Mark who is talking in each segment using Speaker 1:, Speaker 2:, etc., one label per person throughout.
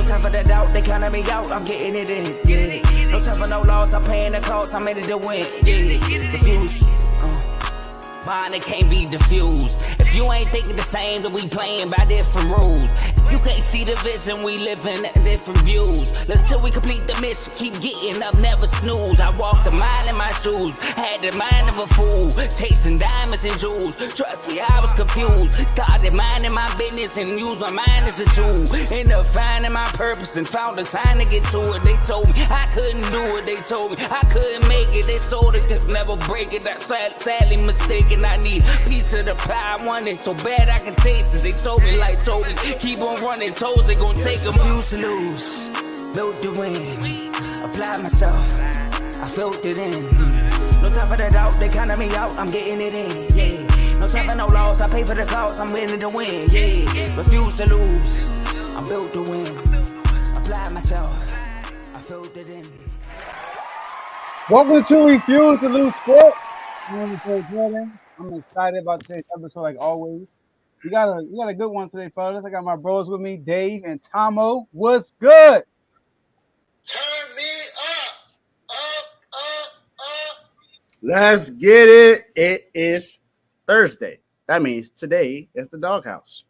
Speaker 1: time for the doubt, they counted me out, I'm getting it in, yeah. No time for no loss, I'm paying the cost, I'm in it to win, yeah. Refuse, mine, it can't be diffused. If you ain't thinking the same, then we playing by different rules. You can't see the vision, we living at different views. Until we complete the mission, keep getting up, never snooze. I walk the mile in my shoes, had the mind of a fool, chasing diamonds and jewels. Trust me, I was confused. Started minding my business and used my mind as a tool. Ended up finding my purpose and found the time to get to it. They told me I couldn't do it, they told me I couldn't make it. They sold it, could never break it. That's sadly mistaken. I need a piece of the pie, I want it so bad I can taste it. They told me like Toby, keep on running toes, they gon' take them. Refuse to lose, built to win, apply myself, I felt it in. No time for the doubt, they counted me out, I'm getting it in, yeah. No time for no loss, I pay for the cost, I'm winning to win, yeah. Refuse to lose, I'm built to win, apply myself, I felt it in.
Speaker 2: Welcome to Refuse to Lose Sport. I'm Jordan. I'm excited about today's episode, like always. We got a good one today, fellas. I got my bros with me, Dave and Tomo. What's good?
Speaker 3: Turn me up.
Speaker 4: Let's get it. It is Thursday. That means today is the doghouse.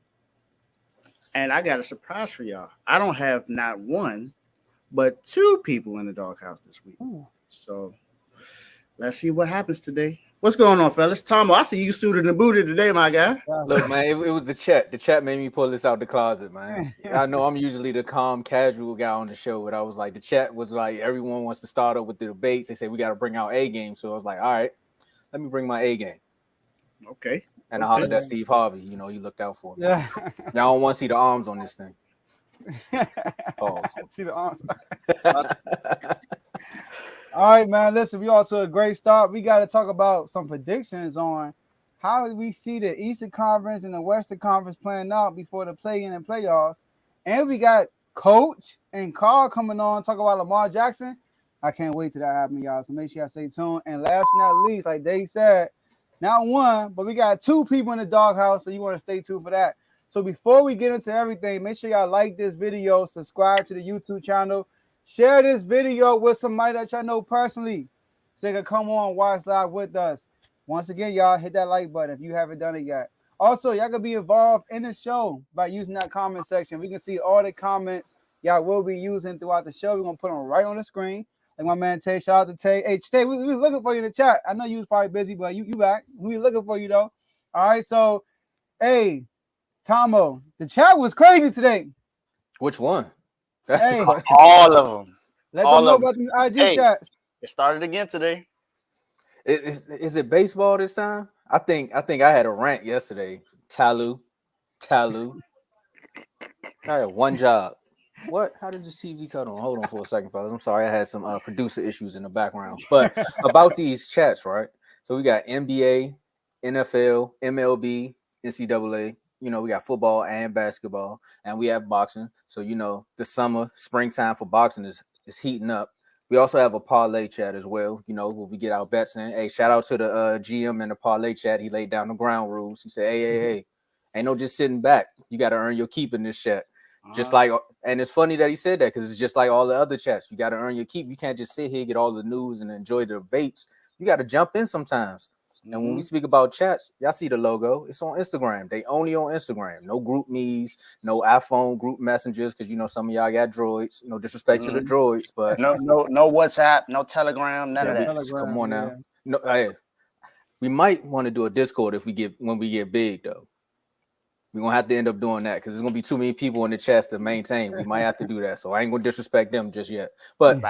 Speaker 4: And I got a surprise for y'all. I don't have not one, but two people in the doghouse this week.
Speaker 2: Ooh.
Speaker 4: So let's see what happens today. What's going on, fellas? Tomo, I see you suited and booted today, my guy.
Speaker 5: Look, man, it was the chat. The chat made me pull this out the closet, man. I know I'm usually the calm, casual guy on the show, but I was like, the chat was like, everyone wants to start up with the debates. They say we got to bring out A game. So I was like, all right, let me bring my A game.
Speaker 4: Okay.
Speaker 5: And I hollered at Steve Harvey. You know, he looked out for me.
Speaker 2: Yeah.
Speaker 5: Now I don't want to see the arms on this thing. Pause.
Speaker 2: See the arms. All right, man. Listen, we all to a great start. We got to talk about some predictions on how we see the Eastern Conference and the Western Conference playing out before the play-in and playoffs. And we got Coach and Carl coming on, talk about Lamar Jackson. I can't wait till that happens, y'all. So make sure y'all stay tuned. And last but not least, like Dave said, not one, but we got two people in the doghouse, so you want to stay tuned for that. So before we get into everything, make sure y'all like this video, subscribe to the YouTube channel, share this video with somebody that y'all know personally so they can come on watch live with us. Once again, y'all hit that like button if you haven't done it yet. Also, y'all can be involved in the show by using that comment section. We can see all the comments y'all will be using throughout the show. We're going to put them right on the screen. Like my man Tay, shout out to Tay. Hey, Tay, we was looking for you in the chat. I know you was probably busy, but you back. We looking for you, though. All right, so, hey, Tomo, the chat was crazy today.
Speaker 5: Which one? That's
Speaker 2: Hey.
Speaker 3: All of them.
Speaker 2: Let
Speaker 3: All
Speaker 2: them know
Speaker 3: of
Speaker 2: about the IG
Speaker 3: Hey.
Speaker 2: chats.
Speaker 3: It started again today.
Speaker 5: Is it baseball this time? I think I had a rant yesterday. Talu. I had one job. What? How did this TV cut on? Hold on for a second, fellas. I'm sorry. I had some producer issues in the background. But about these chats, right? So we got NBA, NFL, MLB, NCAA. You know, we got football and basketball, and we have boxing. So, you know, the summer, springtime for boxing is heating up. We also have a parlay chat as well, you know, where we get our bets in. Hey, shout out to the GM in the parlay chat. He laid down the ground rules. He said, hey, ain't no just sitting back. You got to earn your keep in this chat. Just like, and it's funny that he said that because it's just like all the other chats. You got to earn your keep. You can't just sit here, get all the news and enjoy the debates. You got to jump in sometimes. And when we speak about chats, y'all see the logo. It's on Instagram. They only on Instagram. No group me's, no iPhone group messengers, because you know some of y'all got droids. No disrespect to the droids, but
Speaker 3: No WhatsApp, no Telegram, none of that.
Speaker 2: Telegram,
Speaker 5: come on now.
Speaker 2: yeah.
Speaker 5: No, hey, we might want to do a Discord when we get big though. We're gonna have to end up doing that because there's gonna be too many people in the chats to maintain. We might have to do that. So I ain't gonna disrespect them just yet. But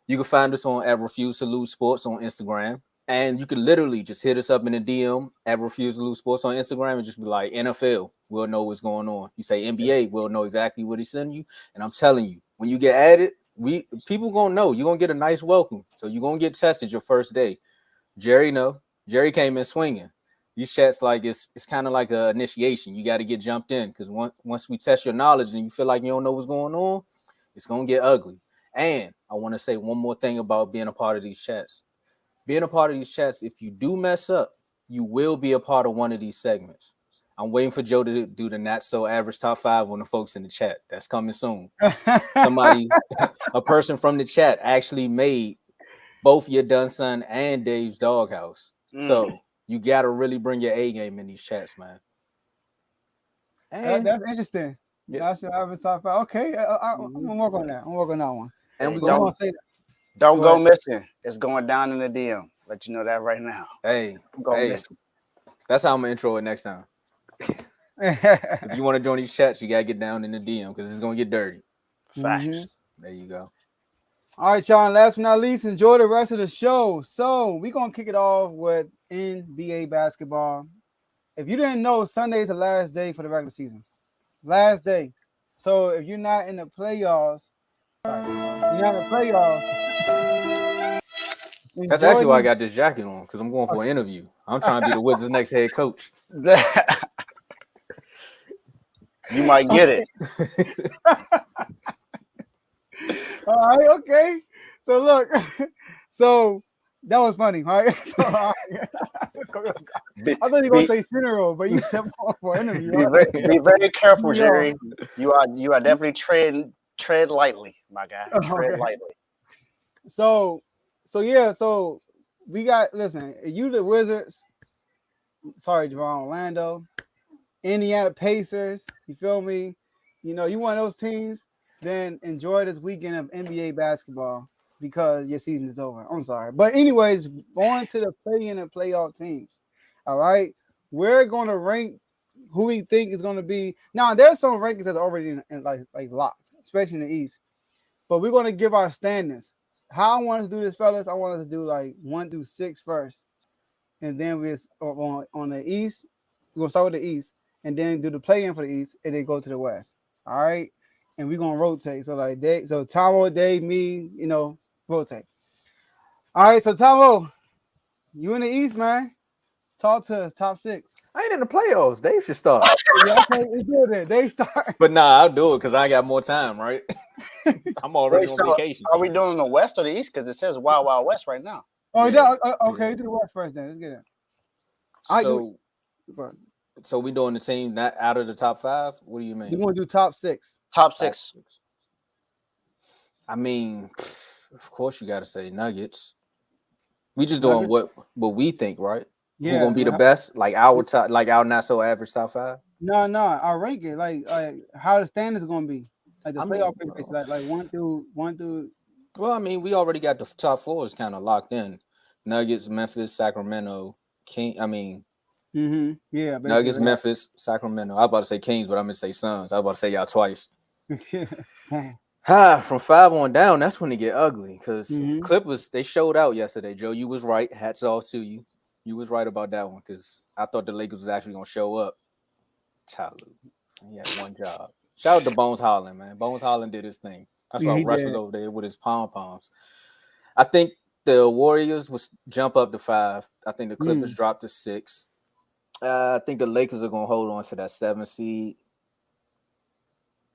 Speaker 5: you can find us on at Refuse to Lose Sports on Instagram. And you can literally just hit us up in the DM at Refuse to Lose Sports on Instagram and just be like, NFL, we'll know what's going on. You say NBA, we'll know exactly what he's sending you. And I'm telling you, when you get added, people gonna know. You're gonna get a nice welcome. So you're gonna get tested your first day. Jerry came in swinging. These chats like it's kind of like an initiation. You got to get jumped in because once we test your knowledge and you feel like you don't know what's going on, it's gonna get ugly. And I want to say one more thing about being a part of these chats. Being a part of these chats, if you do mess up, you will be a part of one of these segments. I'm waiting for Joe to do the not so average top 5 on the folks in the chat. That's coming soon. Somebody, a person from the chat actually made both your Dunson and Dave's doghouse. So you gotta really bring your A game in these chats, man. And
Speaker 2: That's interesting.
Speaker 5: Yeah.
Speaker 2: That's your average top 5. Okay, I'm gonna work on that. I'm working on that one.
Speaker 5: and we
Speaker 2: But I'm
Speaker 5: gonna
Speaker 2: gonna say that.
Speaker 3: Don't
Speaker 2: Go
Speaker 3: go missing. It's going down in the DM. Let you know that right now.
Speaker 5: hey,
Speaker 3: Go
Speaker 5: hey,
Speaker 3: missing.
Speaker 5: that's how I'm gonna intro it next time. If you want to join these chats, you gotta get down in the DM because it's gonna get dirty.
Speaker 3: Facts.
Speaker 5: There you go.
Speaker 2: All right, y'all. And last but not least, enjoy the rest of the show. So we're gonna kick it off with NBA basketball. If you didn't know, Sunday is the last day for the regular season. Last day. So if you're not in the playoffs, you're not in the playoffs.
Speaker 5: That's actually why I got this jacket on because I'm going for an interview. I'm trying to be the Wizards' next head coach.
Speaker 3: You might get it.
Speaker 2: All right, okay. So look, so that was funny, right? So, I thought you were gonna say funeral, but you said for interview.
Speaker 3: Be very careful, Jerry. You are definitely tread lightly, my guy. Tread lightly.
Speaker 2: So yeah, so we got you the Wizards. Sorry, Javon, Orlando, Indiana Pacers. You feel me? You know, you one of those teams. Then enjoy this weekend of NBA basketball because your season is over. I'm sorry, but anyways, going to the play-in and playoff teams. All right, we're gonna rank who we think is gonna be. Now, there's some rankings that's already in like locked, especially in the East. But we're gonna give our standings. How I want us to do this, fellas, I want us to do like 1 through 6 first, and then we're on the East. We're gonna start with the East, and then do the play-in for the East, and then go to the West. All right. And we're gonna rotate. So like Tomo, Dave, me, rotate. All right, so Tomo, you in the East, man. Talk to us, top 6.
Speaker 5: I ain't in the playoffs. Dave should start.
Speaker 2: Yeah, okay, we do it. They start.
Speaker 5: But nah, I'll do it because I got more time, right? I'm already on vacation.
Speaker 3: Are we doing the West or the East? Because it says Wild Wild West right now.
Speaker 2: Oh,
Speaker 5: Yeah.
Speaker 2: okay, do the West first then. Let's get it.
Speaker 5: So we doing the team not out of the top 5? What do you mean?
Speaker 2: You want to do top 6?
Speaker 3: Top 6.
Speaker 5: I mean, of course you got to say Nuggets. We just doing what we think, right?
Speaker 2: Yeah.
Speaker 5: Who gonna be the best? Like our top, like our not so average top 5?
Speaker 2: No, I rank it like how the standings gonna be. Like the playoff papers, like 1 through.
Speaker 5: Well, I mean, we already got the top 4 is kind of locked in. Nuggets, Memphis, Sacramento,
Speaker 2: Yeah.
Speaker 5: Nuggets, Memphis, Sacramento. I was about to say Kings, but I'm gonna say Suns. I was about to say y'all twice. From 5 on down, that's when it get ugly because Clippers, they showed out yesterday. Joe, you was right. Hats off to you. You was right about that one because I thought the Lakers was actually gonna show up. Talu, he had one job. Shout out to Bones Holland, man. Bones Holland did his thing. That's why Russ was over there with his pom-poms. I think the Warriors will jump up to 5. I think the Clippers dropped to 6. I think the Lakers are gonna hold on to that 7 seed.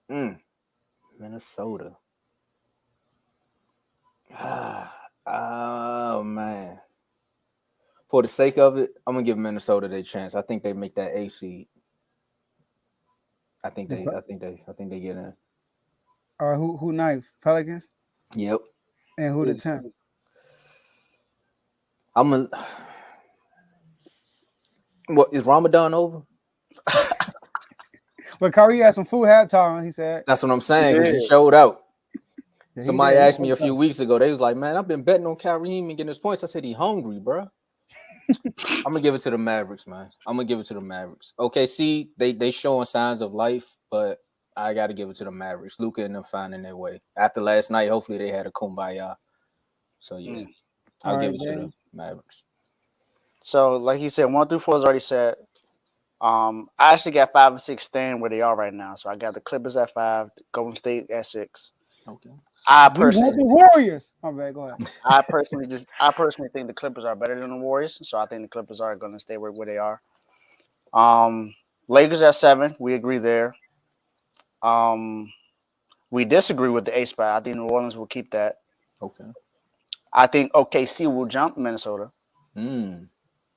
Speaker 5: Minnesota. Oh man. For the sake of it, I'm gonna give Minnesota their chance. I think they make that 8 seed. I think they get in.
Speaker 2: All right, who ninth? Pelicans?
Speaker 5: Yep.
Speaker 2: And who the 10th?
Speaker 5: What is Ramadan over?
Speaker 2: But Kyrie had some food halftime, he said.
Speaker 5: That's what I'm saying. Because he showed out. Somebody asked me a few weeks ago. They was like, "Man, I've been betting on Kyrie and getting his points." I said, "He hungry, bro." I'm gonna give it to the Mavericks, man. I'm gonna give it to the Mavericks. Okay, see, they showing signs of life, but I got to give it to the Mavericks. Luka and them finding their way. After last night, hopefully they had a kumbaya. So yeah, I'll give it to the Mavericks.
Speaker 3: So, like he said, 1 through 4 is already set. I actually got 5 and 6 staying where they are right now. So I got the Clippers at 5, Golden State at 6.
Speaker 5: Okay.
Speaker 2: I personally, the Warriors. All right, go ahead.
Speaker 3: I personally think the Clippers are better than the Warriors, so I think the Clippers are going to stay where they are. Lakers at 7, we agree there. We disagree with the 8 spot. I think New Orleans will keep that.
Speaker 5: Okay.
Speaker 3: I think OKC will jump Minnesota. And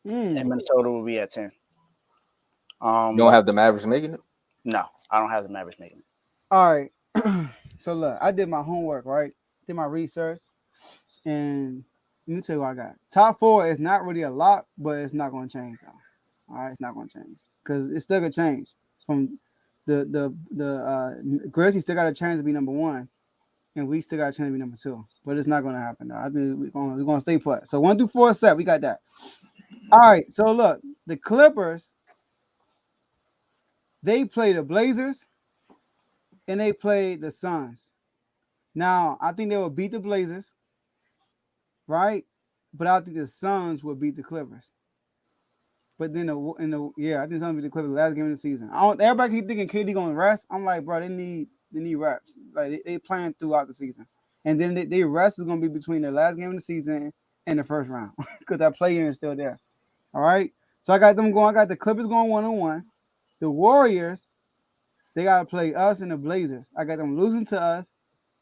Speaker 3: Minnesota will be at 10.
Speaker 5: You don't have the Mavericks making it?
Speaker 3: No, I don't have the Mavericks making it.
Speaker 2: All right. So look, I did my homework, right? Did my research, and let me tell you what I got. Top 4 is not really a lot, but it's not going to change though. All right, it's not going to change because it's still gonna change. From the Grizzlies still got a chance to be number 1, and we still got a chance to be number 2. But it's not going to happen though. I think we're gonna stay put. So 1 through 4 set, we got that. All right. So look, the Clippers, they play the Blazers, and they play the Suns. Now I think they will beat the Blazers, right? But I think the Suns will beat the Clippers. But then I think Suns will beat the Clippers last game of the season. Everybody keep thinking KD gonna rest. I'm like, bro, they need reps. Like they playing throughout the season, and then they rest is gonna be between the last game of the season and the first round because that play-in is still there. All right, so I got them going. I got the Clippers going 1-1. The Warriors, they gotta play us and the Blazers. I got them losing to us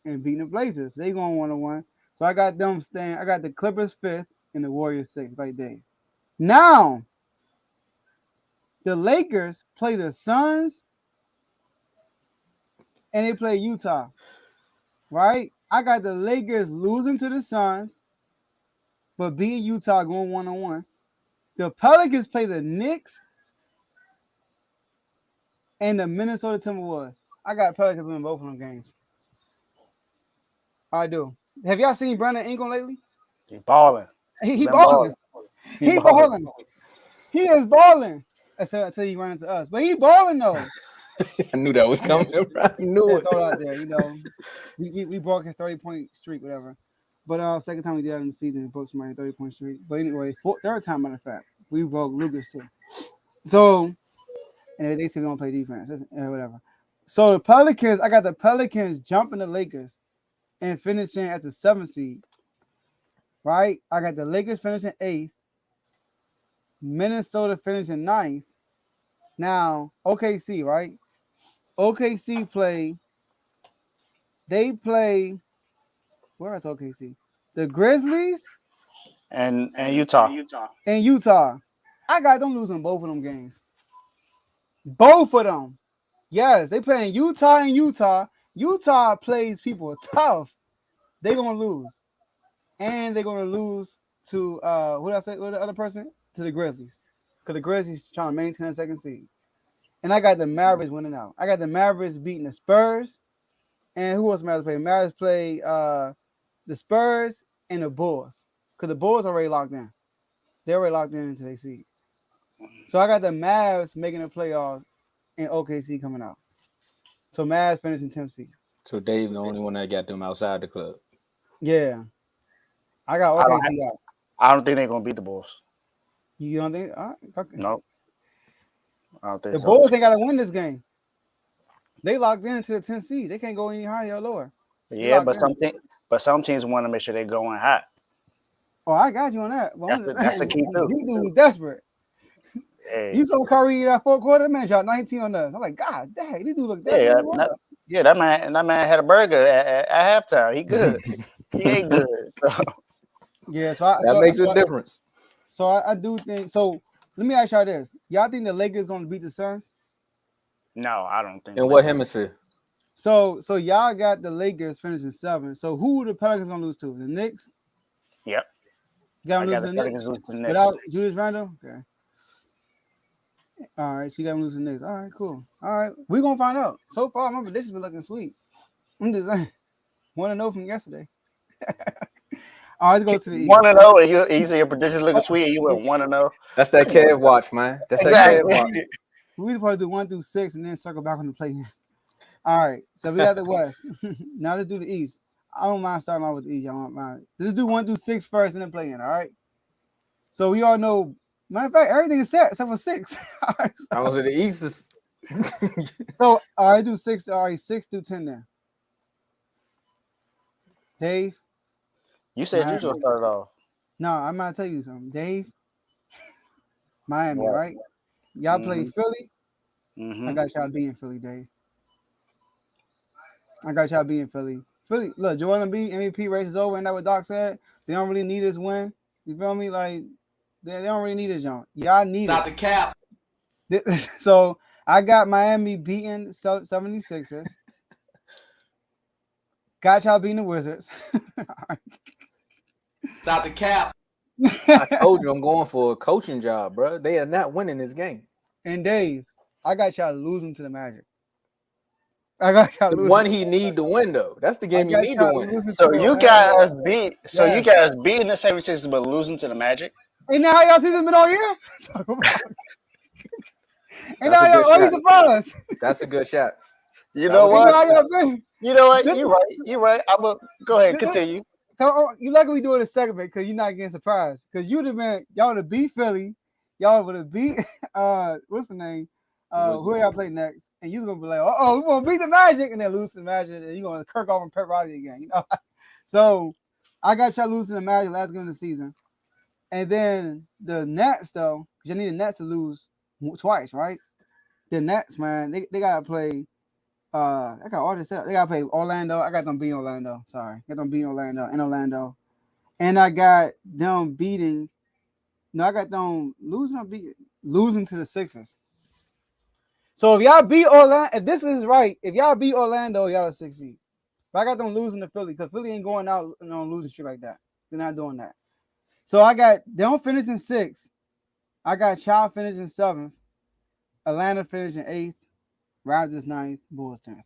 Speaker 2: and beating the Blazers. They going 1-1. So I got them staying. I got the Clippers 5th and the Warriors 6th, like Dave. Now, the Lakers play the Suns and they play Utah, right? I got the Lakers losing to the Suns, but beating Utah going 1-1. The Pelicans play the Knicks and the Minnesota Timberwolves. I got Pelicans winning both of them games. I do. Have y'all seen Brandon Ingram lately?
Speaker 3: He balling.
Speaker 2: He balling. He balling. He is balling. Until he ran into us. But he balling though.
Speaker 5: I knew that was coming. I knew it.
Speaker 2: Throw it out there, we broke his 30-point streak, whatever. But second time we did that in the season, we broke somebody 30-point streak. But anyway, third time, matter of fact, we broke Lucas too. So, and they said we don't play defense, whatever. So the Pelicans, I got the Pelicans jumping the Lakers and finishing at the 7th seed. Right? I got the Lakers finishing 8th. Minnesota finishing 9th. Now, OKC, right? OKC play. They play. Where is OKC? The Grizzlies
Speaker 3: and Utah.
Speaker 2: And Utah. I got them losing both of them games. Both of them. Yes, they playing Utah and Utah. Utah plays people tough. They're gonna lose. And they're gonna lose to what did I say? What the other person? To the Grizzlies. Because the Grizzlies trying to maintain a 2nd seed. And I got the Mavericks winning out. I got the Mavericks beating the Spurs. And who else Mavericks play? Mavericks play the Spurs and the Bulls. Because the Bulls already locked in. They're already locked in into their seeds. So I got the Mavs making the playoffs and OKC coming out. So Mavs finishing 10th seed.
Speaker 5: So Dave the only one that got them outside the club.
Speaker 2: Yeah. I got OKC out.
Speaker 3: I don't think they're gonna beat the Bulls.
Speaker 2: You don't think? All right. Okay.
Speaker 3: No. I don't think
Speaker 2: the
Speaker 3: so.
Speaker 2: Bulls ain't gotta win this game. They locked into the 10th seed. They can't go any higher or lower.
Speaker 3: Yeah, but some teams want to make sure they're going hot.
Speaker 2: Oh, I got you on that. Well,
Speaker 3: that's the key too.
Speaker 2: You dude was desperate.
Speaker 3: Hey.
Speaker 2: You saw Curry that 4th quarter, man, dropped 19 on us. I'm like, God dang, this dude look desperate.
Speaker 3: That man had a burger at halftime. He good. He ain't good. So.
Speaker 2: Yeah,
Speaker 5: that makes a difference.
Speaker 2: So I do think so. Let me ask y'all this: y'all think the Lakers gonna beat the Suns?
Speaker 3: No, I don't think.
Speaker 5: In what hemisphere?
Speaker 2: So y'all got the Lakers finishing 7th. So who the Pelicans gonna lose to? The Knicks?
Speaker 3: Yep.
Speaker 2: You got to lose to the Knicks without Julius Randle? Okay. All right, so you got to lose to the Knicks. All right, cool. All right, we're gonna find out. So far, my prediction's been looking sweet. I'm just saying, 1-0 from yesterday. All right, let's go to the East.
Speaker 3: 1-0, and you say your predictions looking sweet, and you went 1-0.
Speaker 5: That's that Kev watch, man. That's
Speaker 3: exactly.
Speaker 5: that Kev watch.
Speaker 2: We probably do 1 through 6 and then circle back on the play. All right, so we got the West. Now let's do the East. I don't mind starting off with the East. I don't mind. Let's do 1 through 6 first and then play in. All right. So we all know. Matter of fact, everything is set except for 6. All right, so.
Speaker 5: I was in the East.
Speaker 2: So all right, do 6. All right, 6 through 10 then. Dave.
Speaker 3: You said you should start it off.
Speaker 2: No, I'm gonna tell you something, Dave. Miami, right? Y'all play Philly. I got y'all being Philly, Dave. I got y'all being Philly. Philly, look, Joel Embiid MVP race is over, and that what Doc said. They don't really need this win. You feel me? Like they don't really need this, John. Y'all need
Speaker 1: Not
Speaker 2: it.
Speaker 1: the cap.
Speaker 2: So I got Miami beating 76ers. Got y'all beating the Wizards.
Speaker 1: Stop the cap.
Speaker 5: I told you I'm going for a coaching job, bro. They are not winning this game.
Speaker 2: And Dave, I got y'all losing to the Magic. I got y'all
Speaker 5: The
Speaker 2: losing.
Speaker 5: one he need to win, though. That's the game you need to win.
Speaker 3: So you guys beat. So you
Speaker 2: Yes.
Speaker 3: guys beating the 76ers, but losing to the Magic.
Speaker 2: Ain't that how y'all season been all year? Ain't
Speaker 5: That's a
Speaker 2: that
Speaker 5: good
Speaker 2: how y'all
Speaker 5: shot.
Speaker 2: surprised?
Speaker 5: That's a good shot.
Speaker 3: You
Speaker 5: That
Speaker 3: know
Speaker 5: was
Speaker 2: Ain't
Speaker 5: a
Speaker 2: that
Speaker 3: what?
Speaker 2: how y'all been?
Speaker 3: You know what?
Speaker 2: This-
Speaker 3: You're right. You're right. I'm a go ahead.
Speaker 2: this-
Speaker 3: Continue.
Speaker 2: So you like we doing a segment because you're not getting surprised. Because you'd have been y'all would have beat Philly, y'all would have beat what's the name? Who y'all play next? And you gonna be like, oh, we're gonna beat the Magic and then lose to the Magic, and you're gonna Kirk off and Pep Riley again, you know. So I got y'all losing the Magic last game of the season. And then the Nets, though, because you need the Nets to lose twice, right? The Nets, man, they gotta play. I got all this set. They gotta play Orlando. I got them beating Orlando. Sorry, got them beating Orlando in Orlando, and I got them beating. No, I got them losing to the Sixers. So if y'all beat Orlando, if this is right, if y'all beat Orlando, y'all a 6 seed. But I got them losing to Philly because Philly ain't going out on losing streak like that. They're not doing that. So I got them finishing 6th. I got Child finishing 7th. Atlanta finishing 8th. Raptors 9th. Bulls 10th.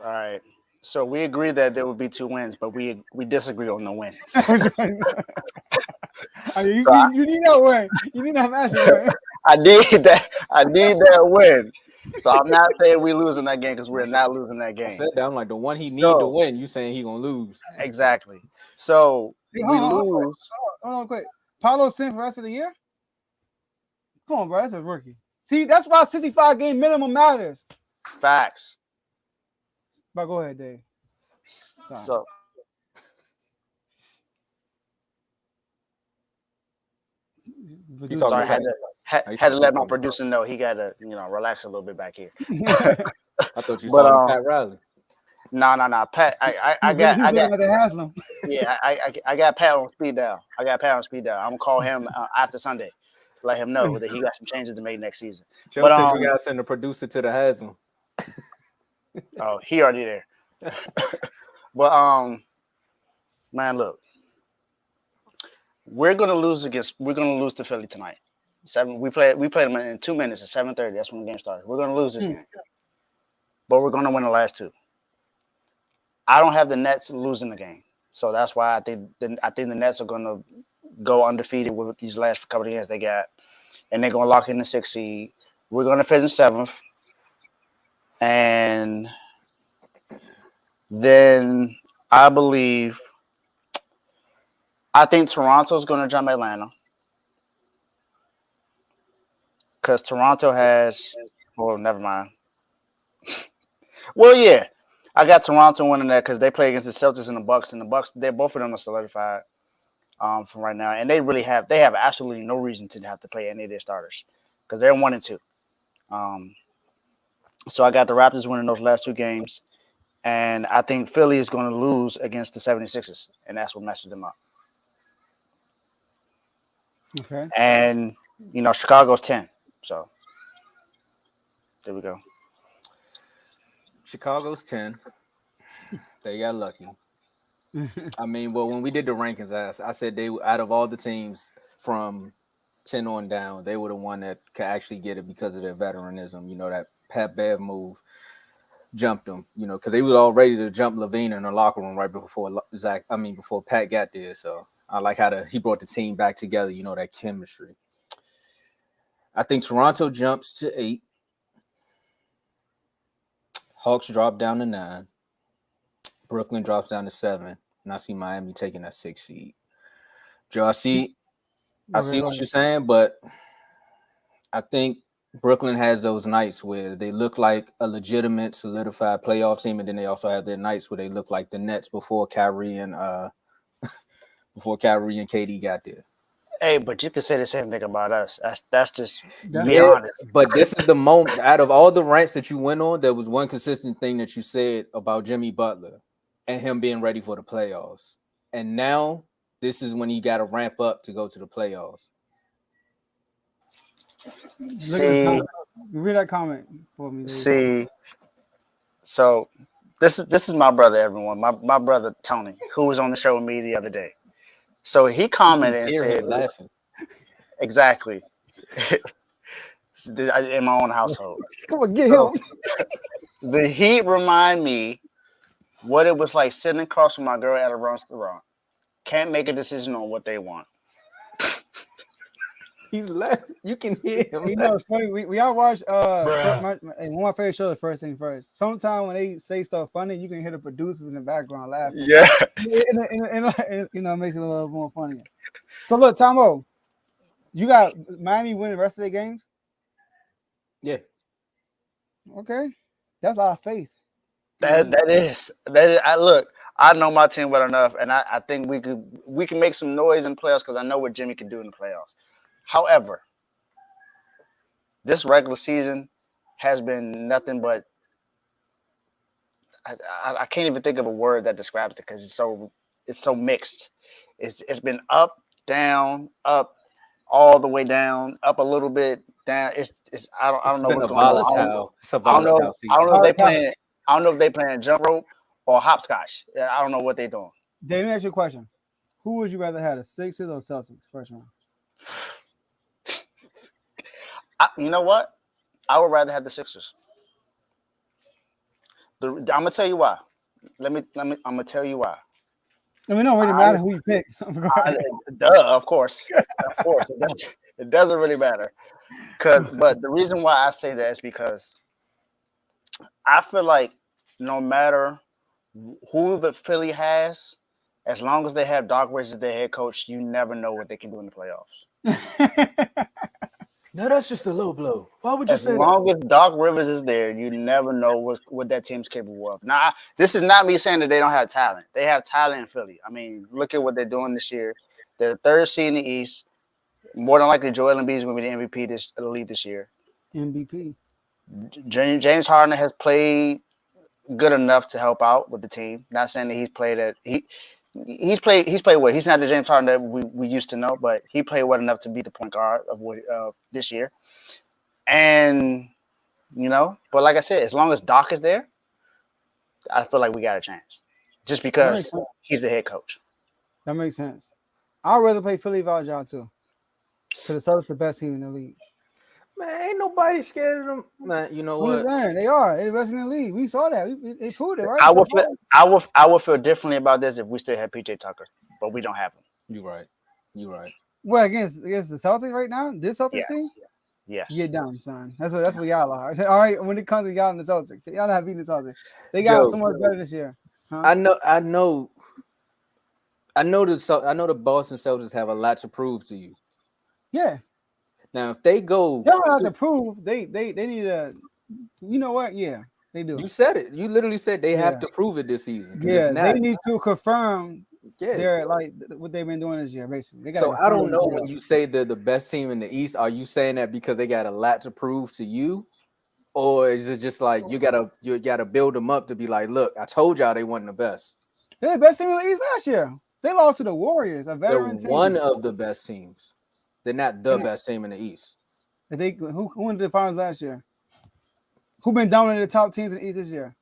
Speaker 3: All right. So we agree that there will be 2 wins, but we disagree on the wins.
Speaker 2: I mean,
Speaker 3: So
Speaker 2: you need that win. You need that match win.
Speaker 3: I need that. I need that win. So I'm not saying we losing that game because we're not losing that
Speaker 5: I
Speaker 3: game.
Speaker 5: said that. I'm like the one he need to
Speaker 3: So
Speaker 5: win. You saying he gonna lose?
Speaker 3: exactly. So
Speaker 2: Hey,
Speaker 3: we
Speaker 2: hold
Speaker 3: lose.
Speaker 2: on, quick. Paulo Sim for the rest of the year? Come on, bro. That's a rookie. See, that's why 65 game minimum matters.
Speaker 3: Facts.
Speaker 2: But go ahead, Dave. Sorry.
Speaker 3: So
Speaker 2: You
Speaker 3: so I
Speaker 5: talking
Speaker 3: had to let my producer know he got to relax a little bit back here.
Speaker 5: I thought you
Speaker 3: But
Speaker 5: saw Pat Riley.
Speaker 3: No. Pat, I got yeah, I got Pat on speed dial. I'm gonna call him after Sunday, let him know that he got some changes to make next season.
Speaker 5: Joe
Speaker 3: But
Speaker 5: said you gotta send the producer to the Haslam.
Speaker 3: oh, he already there. But man, look, we're gonna lose to Philly tonight. We play them in 2 minutes at 7:30. That's when the game starts. We're gonna lose this game, but we're gonna win the last 2. I don't have the Nets losing the game, so that's why I think the Nets are gonna go undefeated with these last couple of games they got, and they're gonna lock in the 6th seed. We're gonna finish 7th, and then I think Toronto's gonna jump Atlanta because Toronto has. Well, never mind. Well, yeah, I got Toronto winning that because they play against the Celtics and the Bucks, they're both of them are solidified from right now, and they have absolutely no reason to have to play any of their starters because they're 1-2. So I got the Raptors winning those last 2 games, and I think Philly is going to lose against the 76ers, and that's what messes them up.
Speaker 2: Okay.
Speaker 3: And Chicago's 10, so there we go.
Speaker 5: Chicago's 10. They got lucky. I mean, well, when we did the rankings, I said they out of all the teams from 10 on down, they were the one that could actually get it because of their veteranism. That Pat Bev move jumped them. Because they were all ready to jump Levine in the locker room right before before Pat got there. So I like how he brought the team back together. That chemistry. I think Toronto jumps to 8. Hawks drop down to 9. Brooklyn drops down to 7. And I see Miami taking that 6th seed. Joe, I see what you're saying, but I think Brooklyn has those nights where they look like a legitimate, solidified playoff team, and then they also have their nights where they look like the Nets before Kyrie and KD got there.
Speaker 3: Hey, but you can say the same thing about us. That's just
Speaker 5: honest. But this is the moment. Out of all the rants that you went on, there was one consistent thing that you said about Jimmy Butler and him being ready for the playoffs. And now this is when he got to ramp up to go to the playoffs.
Speaker 2: Look at the comment. Read that comment for me.
Speaker 3: See, so this is my brother, everyone. My brother Tony, who was on the show with me the other day. So he commented and
Speaker 5: Hear him
Speaker 3: said,
Speaker 5: laughing.
Speaker 3: exactly, in my own household.
Speaker 2: Come on, get him.
Speaker 3: The Heat remind me what it was like sitting across from my girl at a restaurant. Can't make a decision on what they want.
Speaker 5: He's laughing. You can hear him.
Speaker 2: You know, it's funny. We all watch one of my favorite shows, First Thing First. Sometimes when they say stuff funny, you can hear the producers in the background laughing.
Speaker 3: Yeah.
Speaker 2: And you know, it makes it a little more funny. So look, Tomo, you got Miami winning the rest of their games?
Speaker 5: Yeah.
Speaker 2: Okay. That's a lot of faith.
Speaker 3: That is. I know my team well enough, and I think we can make some noise in playoffs because I know what Jimmy can do in the playoffs. However, this regular season has been nothing but I can't even think of a word that describes it because it's so mixed. It's been up, down, up, all the way down, up a little bit, down. I don't know what's going on.
Speaker 5: It's a volatile season.
Speaker 3: I don't know if they playing jump rope or hopscotch. I don't know what they're doing.
Speaker 2: Dave, let me ask you a question. Who would you rather have, the Sixers or Celtics first round?
Speaker 3: You know what? I would rather have the Sixers. I'm gonna tell you why. I'm gonna tell you why.
Speaker 2: I mean, it don't really matter who you pick.
Speaker 3: Of course, it doesn't really matter. But the reason why I say that is because I feel like no matter who the Philly has, as long as they have Doc Rivers as their head coach, you never know what they can do in the playoffs.
Speaker 5: No, that's just a low blow. Why would you say that? As
Speaker 3: long as Doc Rivers is there, you never know what that team's capable of. Now, this is not me saying that they don't have talent. They have talent in Philly. I mean, look at what they're doing this year. They're the third seed in the East. More than likely, Joel Embiid is going to be the MVP of the league this year.
Speaker 2: MVP.
Speaker 3: James Harden has played good enough to help out with the team. Not saying that he's played well. He's not the James Harden that we used to know, but he played well enough to be the point guard of this year. And but like I said, as long as Doc is there, I feel like we got a chance. Just because he's the head coach.
Speaker 2: That makes sense. I'd rather play Philly without y'all too. Because the Celtics the best team in the league.
Speaker 5: Man, ain't nobody scared of them. Man, you know what?
Speaker 2: They are. They're the best in the league. We saw that. They proved it, right?
Speaker 3: I would feel differently about this if we still had PJ Tucker, but we don't have him.
Speaker 5: You're right.
Speaker 2: Well, against the Celtics right now, this Celtics team?
Speaker 3: Yes.
Speaker 2: Get down, son. That's what y'all are. All right, when it comes to y'all and the Celtics, y'all not beating the Celtics. They got so much better this year. Huh?
Speaker 5: I know the Boston Celtics have a lot to prove to you.
Speaker 2: Yeah.
Speaker 5: Now, if they go,
Speaker 2: they don't have to prove. They need a. You know what? Yeah, they do.
Speaker 5: You said it. You literally said they have to prove it this season.
Speaker 2: Yeah, they need to confirm. They're like what they've been doing this year, basically.
Speaker 5: So I don't know when you say they're the best team in the East. Are you saying that because they got a lot to prove to you, or is it just like you gotta build them up to be like, look, I told y'all they weren't the best.
Speaker 2: They're the best team in the East last year. They lost to the Warriors, a veteran team.
Speaker 5: One of the best teams. They're not the best team in the East.
Speaker 2: Who won the finals last year? Who been dominating the top teams in the East this year?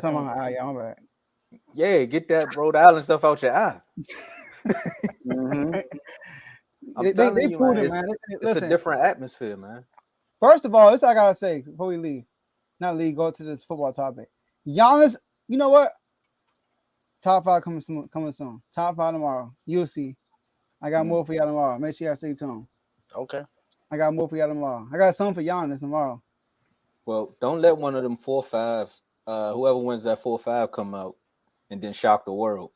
Speaker 2: Come on, I'm right.
Speaker 5: Yeah, get that Rhode Island stuff out your eye.
Speaker 2: Mm-hmm.
Speaker 5: They proved it, man. It's a different atmosphere, man.
Speaker 2: First of all, this I gotta say before we leave. Not leave, go to this football topic. Giannis, you know what? Top 5 coming soon. Top 5 tomorrow. You'll see. I got more for y'all tomorrow. Make sure y'all stay tuned.
Speaker 3: Okay.
Speaker 2: I got more for y'all tomorrow. I got something for Giannis tomorrow.
Speaker 5: Well, don't let one of them 4-5, whoever wins that 4-5 come out and then shock the world.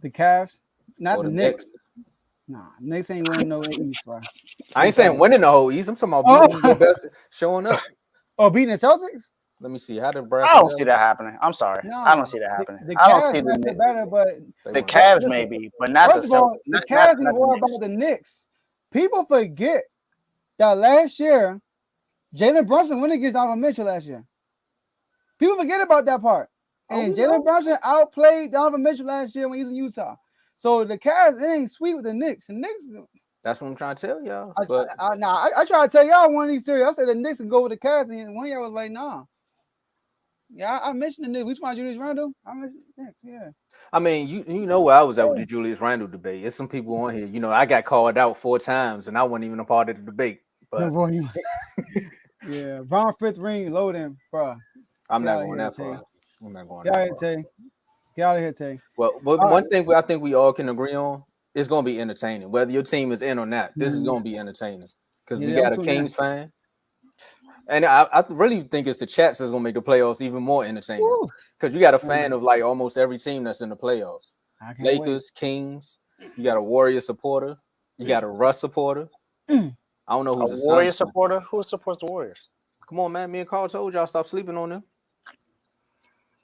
Speaker 2: The Cavs? Not the Knicks. Nah, Knicks ain't winning no East, bro.
Speaker 5: I ain't saying winning the whole East. I'm talking about beating the best, showing up.
Speaker 2: Oh, beating the Celtics?
Speaker 5: Let me see. How did bracket?
Speaker 3: I don't see that happening. I'm sorry. No, I don't see that happening. I don't see the
Speaker 2: better, but
Speaker 3: the Cavs maybe, but not the Celtics.
Speaker 2: The Cavs need to worry about the Knicks. People forget that last year, Jalen Brunson went against Donovan Mitchell last year. People forget about that part. And Jalen Brunson outplayed Donovan Mitchell last year when he was in Utah. So the Cavs, it ain't sweet with the Knicks. The Knicks,
Speaker 5: That's what I'm trying to tell y'all.
Speaker 2: I
Speaker 5: But
Speaker 2: try to tell y'all one of these series. I said the Knicks can go with the Cavs, and one of y'all was like, nah. Yeah, I mentioned the Knicks. We talking about Julius Randle? I mentioned the Knicks, yeah.
Speaker 5: I mean, you know where I was at with the Julius Randle debate. There's some people on here. You know, I got called out 4 times, and I wasn't even a part of the debate.
Speaker 2: No,
Speaker 5: But
Speaker 2: boy, yeah, Brown 5th ring, load him, bro.
Speaker 5: I'm
Speaker 2: Get
Speaker 5: not
Speaker 2: out of
Speaker 5: going
Speaker 2: here,
Speaker 5: that far.
Speaker 2: Tay.
Speaker 5: I'm not going
Speaker 2: Get out
Speaker 5: that
Speaker 2: of here,
Speaker 5: far.
Speaker 2: Tay. Get out of here, Tay.
Speaker 5: Well, one thing I think we all can agree on, it's going to be entertaining. Whether your team is in or not, this is going to be entertaining. Because we got a Kings fan. And I really think it's the chats that's going to make the playoffs even more entertaining. Because you got a fan of like almost every team that's in the playoffs. Lakers, Kings. You got a Warrior supporter. You got a Russ supporter. I don't know who's
Speaker 3: a Warrior supporter. Who supports the Warriors?
Speaker 5: Come on, man. Me and Carl told y'all stop sleeping on them.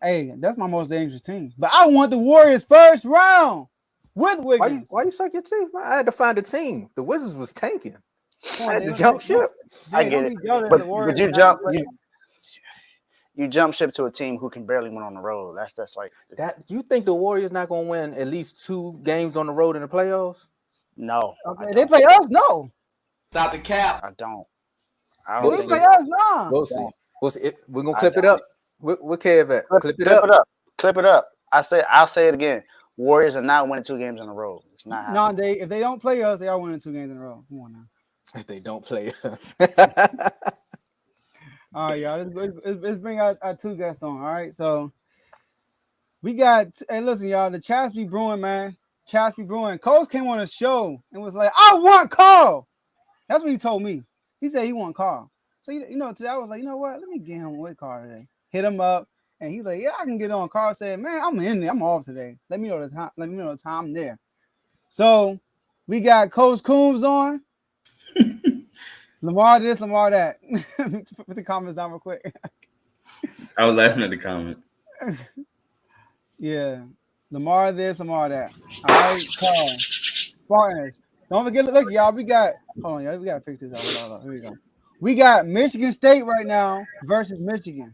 Speaker 2: Hey, that's my most dangerous team. But I want the Warriors first round with Wiggins.
Speaker 5: Why you suck your teeth, man? I had to find a team. The Wizards was tanking.
Speaker 2: I had
Speaker 5: to jump ship.
Speaker 3: I get it. But you jump ship to a team who can barely win on the road. That's like
Speaker 5: that. You think the Warriors not gonna win at least 2 games on the road in the playoffs?
Speaker 3: No.
Speaker 2: Okay, they play us? No.
Speaker 1: Stop the cap.
Speaker 3: I don't.
Speaker 2: They play us? No.
Speaker 5: We'll see. We're gonna clip it up. What Kev at? Clip it
Speaker 3: up. I'll say it again. Warriors are not winning 2 games in a row. It's not happening.
Speaker 2: If they don't play us, they are winning 2 games in a row. Come on now.
Speaker 5: If they don't play us.
Speaker 2: All right, y'all. Let's bring our 2 guests on. All right. So we got, hey, listen, y'all, the chats be brewing, man. Chats be brewing. Coach came on a show and was like, I want Carl. That's what he told me. He said he want Carl. So, today I was like, you know what? Let me get him with Carl today. Hit him up. And he's like, yeah, I can get on. Carl said, man, I'm in there. I'm off today. Let me know the time. Let me know the time I'm there. So we got Coach Coombs on. Lamar this, Lamar that. Put the comments down real quick.
Speaker 6: I was laughing at the comment.
Speaker 2: Yeah. Lamar this, Lamar that. All right, Carl. Spartans. Don't forget, look, y'all, we got, hold on, y'all, we got to fix this out. Hold on. Here we go. We got Michigan State right now versus Michigan.